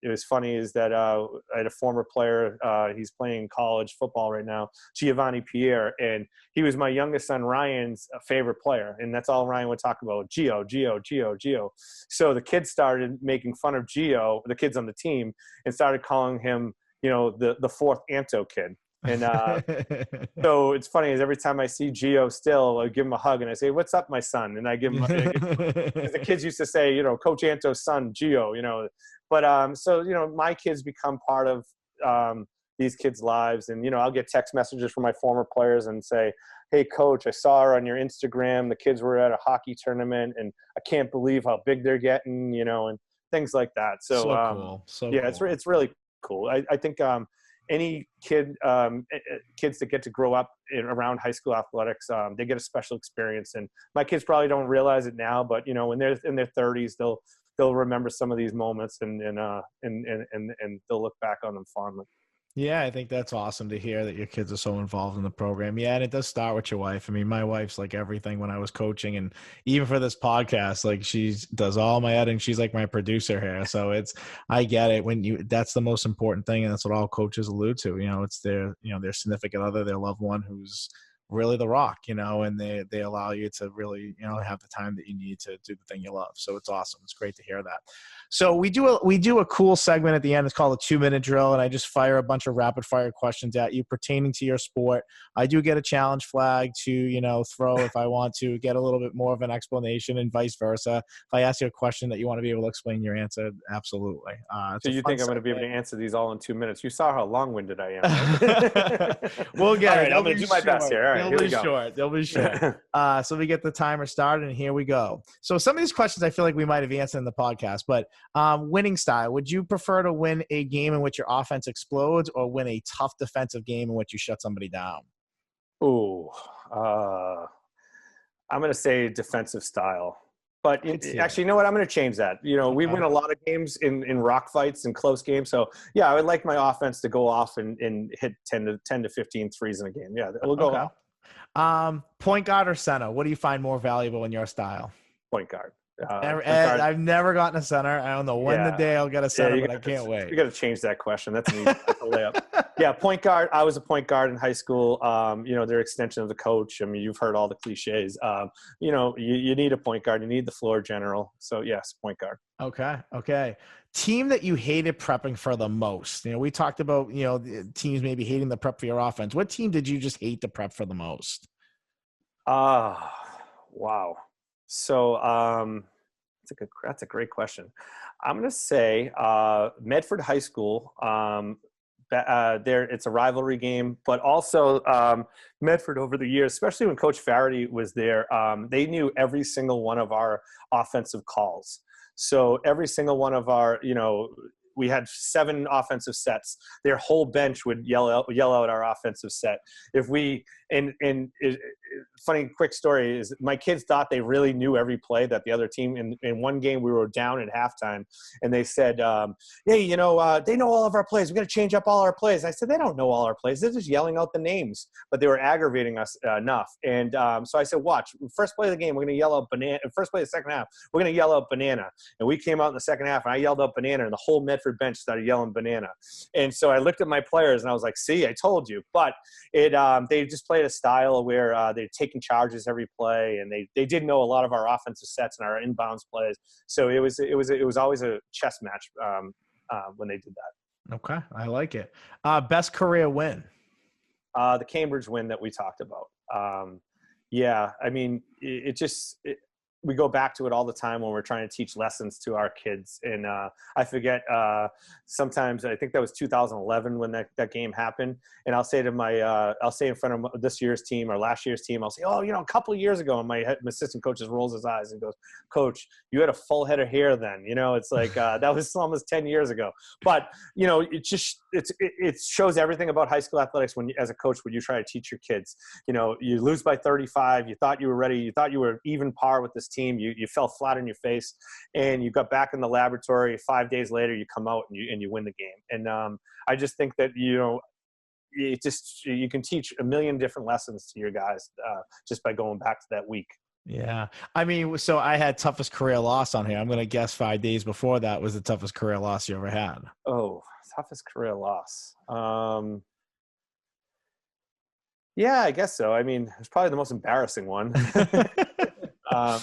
It was funny is that I had a former player, he's playing college football right now, Giovanni Pierre, and he was my youngest son Ryan's favorite player, and that's all Ryan would talk about, Gio. So the kids started making fun of Gio, the kids on the team, and started calling him, the 4th Anto kid. And so it's funny is every time I see Gio still, I give him a hug and I say, "What's up, my son?" And I give him, because the kids used to say, Coach Anto's son, Gio, But, so, my kids become part of these kids' lives. And, I'll get text messages from my former players and say, "Hey, Coach, I saw her on your Instagram. The kids were at a hockey tournament, and I can't believe how big they're getting," and things like that. So, cool. Yeah, cool. It's really cool. I think any kids that get to grow up around high school athletics, they get a special experience. And my kids probably don't realize it now, but when they're in their 30s, they'll remember some of these moments and they'll look back on them fondly. Yeah, I think that's awesome to hear that your kids are so involved in the program. Yeah, and it does start with your wife. I mean, my wife's like everything when I was coaching, and even for this podcast, like she does all my editing. She's like my producer here. So I get it that's the most important thing, and that's what all coaches allude to. It's their significant other, their loved one who's really the rock, and they allow you to really, have the time that you need to do the thing you love. So it's awesome. It's great to hear that. So we do a cool segment at the end. It's called a 2-minute drill, and I just fire a bunch of rapid fire questions at you pertaining to your sport. I do get a challenge flag to, throw if I want to get a little bit more of an explanation, and vice versa. If I ask you a question that you want to be able to explain your answer, absolutely. So you think I'm going to be able to answer these all in 2 minutes? You saw how long-winded I am, right? We'll get all it. right, I'm going to do my best here. All right, here we go. They'll be short. So we get the timer started, and here we go. So some of these questions I feel like we might have answered in the podcast, but winning style. Would you prefer to win a game in which your offense explodes, or win a tough defensive game in which you shut somebody down? Ooh, I'm going to say defensive style. But actually, you know what? I'm going to change that. We win a lot of games in rock fights and close games. So, yeah, I would like my offense to go off and hit 10 to 15 threes in a game. Yeah, we'll go off. Point guard or center? What do you find more valuable in your style? Point guard. I've never gotten a center. I don't know when the day I'll get a center, but I can't wait. You got to change that question. That's an easy layup. Yeah, point guard. I was a point guard in high school. They're extension of the coach. I mean, you've heard all the cliches. You need a point guard. You need the floor general. So, yes, point guard. Okay. Team that you hated prepping for the most? We talked about, teams maybe hating the prep for your offense. What team did you just hate to prep for the most? Wow. So that's a great question. I'm going to say Medford High School. It's a rivalry game, but also Medford over the years, especially when Coach Faraday was there, they knew every single one of our offensive calls. So every single one of our, we had 7 offensive sets. Their whole bench would yell out our offensive set. If we funny quick story is my kids thought they really knew every play that the other team. In one game we were down at halftime, and they said, "Hey, they know all of our plays. We got to change up all our plays." I said, "They don't know all our plays. They're just yelling out the names." But they were aggravating us enough, and so I said, "Watch, first play of the game, we're going to yell out banana. First play of the second half, we're going to yell out banana." And we came out in the second half, and I yelled out banana, and the whole Medford bench started yelling banana. And so I looked at my players, and I was like, "See, I told you." But they just played a style where they're taking charges every play, and they did know a lot of our offensive sets and our inbounds plays. So it was always a chess match when they did that. Okay, I like it. Best career win? The Cambridge win that we talked about. Yeah, I mean, we go back to it all the time when we're trying to teach lessons to our kids. And I forget, sometimes I think that was 2011 when that game happened. And I'll say I'll say in front of this year's team or last year's team, I'll say, "Oh, a couple of years ago," and my assistant coach just rolls his eyes and goes, "Coach, you had a full head of hair then." It's like, that was almost 10 years ago. But, it shows everything about high school athletics as a coach, when you try to teach your kids. You lose by 35. You thought you were ready. You thought you were even par with this team. You fell flat on your face, and you got back in the laboratory. 5 days later, you come out and you win the game. And I just think that you can teach a million different lessons to your guys just by going back to that week. Yeah. I mean, so I had toughest career loss on here. I'm going to guess 5 days before that was the toughest career loss you ever had. Oh, toughest career loss. Yeah, I guess so. I mean, it's probably the most embarrassing one. I'll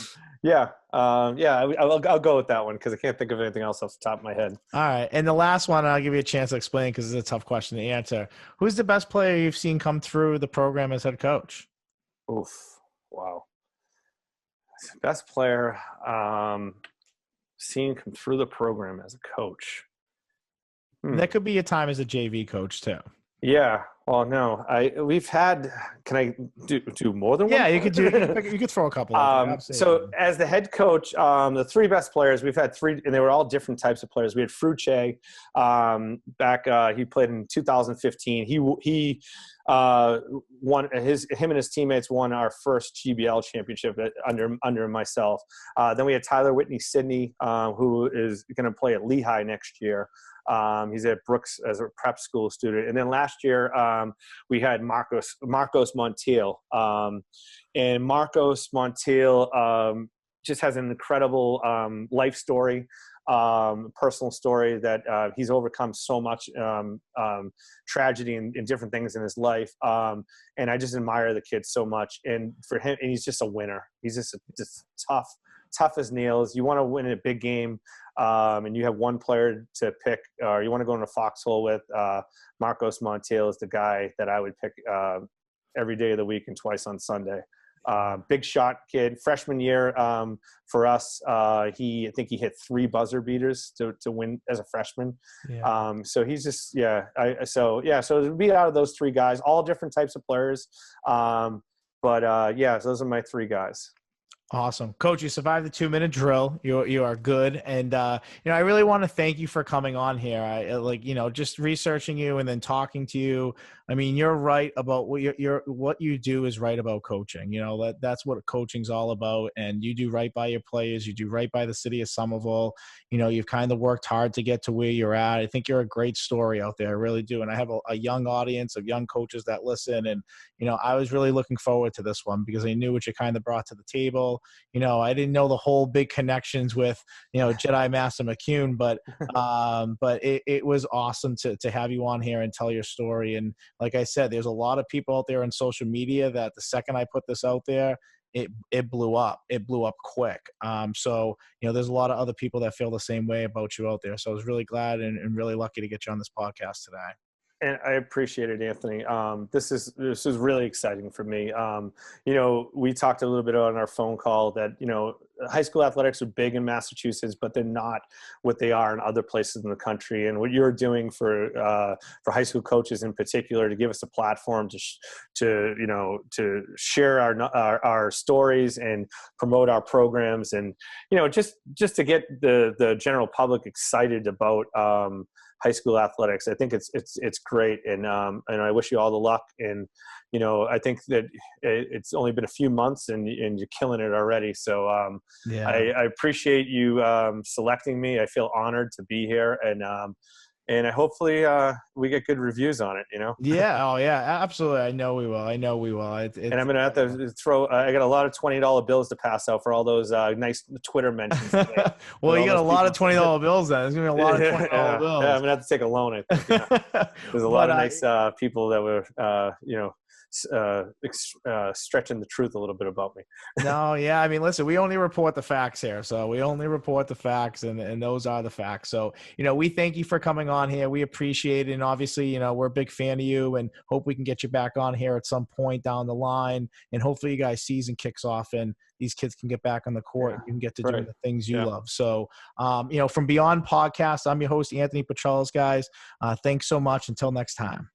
go with that one because I can't think of anything else off the top of my head. All right. And the last one, I'll give you a chance to explain because it's a tough question to answer. Who's the best player you've seen come through the program as head coach? Oof. Wow. Best player seen come through the program as a coach. That could be a time as a JV coach too. Yeah. Well, no, we've had, can I do more than one? Yeah, you could throw a couple. So as the head coach, the 3 best players, we've had 3, and they were all different types of players. We had Fruche, back, he played in 2015. He won him and his teammates won our first GBL championship under myself. Then we had Tyler Whitney Sidney, who is going to play at Lehigh next year. He's at Brooks as a prep school student. And then last year, we had Marcos Montiel. And Marcos Montiel just has an incredible life story, personal story that he's overcome so much tragedy and different things in his life. And I just admire the kid so much. And for him, and he's just a winner. He's just tough as nails. You want to win a big game, and you have one player to pick, or you want to go in a foxhole with, Marcos Montiel is the guy that I would pick every day of the week and twice on Sunday. Big shot kid. Freshman year for us, I think he hit 3 buzzer beaters to win as a freshman. Yeah. So he's just So it would be out of those 3 guys, all different types of players. So those are my 3 guys. Awesome. Coach, you survived the 2-minute drill. You are good. And, I really want to thank you for coming on here. I just researching you and then talking to you. I mean, you're right about what you do is right about coaching. That's what coaching's all about. And you do right by your players. You do right by the city of Somerville. You've kind of worked hard to get to where you're at. I think you're a great story out there. I really do. And I have a young audience of young coaches that listen. And, I was really looking forward to this one because I knew what you kind of brought to the table. I didn't know the whole big connections with, Jedi Master McCune, but it was awesome to have you on here and tell your story. And like I said, there's a lot of people out there on social media that the second I put this out there, it blew up. It blew up quick. So there's a lot of other people that feel the same way about you out there. So I was really glad and really lucky to get you on this podcast today. And I appreciate it, Anthony. This is really exciting for me. We talked a little bit on our phone call that, high school athletics are big in Massachusetts, but they're not what they are in other places in the country. And what you're doing for high school coaches in particular, to give us a platform to share our stories and promote our programs, and just to get the general public excited about high school athletics. I think it's great, and I wish you all the luck. And I think that it's only been a few months, and you're killing it already. So I appreciate you selecting me. I feel honored to be here, and hopefully we get good reviews on it. Yeah. Oh yeah, absolutely. I know we will. And I'm gonna have to throw. I got a lot of $20 bills to pass out for all those nice Twitter mentions today. Well, you got a lot of $20 bills then. There's gonna be a lot of $20 bills. Yeah, I'm gonna have to take a loan, I think. Yeah. There's a lot of nice people that were stretching the truth a little bit about me. No, yeah. I mean, listen, we only report the facts here. So we only report the facts, and those are the facts. So, we thank you for coming on here. We appreciate it. And obviously, we're a big fan of you, and hope we can get you back on here at some point down the line. And hopefully you guys' season kicks off and these kids can get back on the court and you can get to doing the things you love. So, from Beyond Podcast, I'm your host, Anthony Petrellis, guys. Thanks so much. Until next time.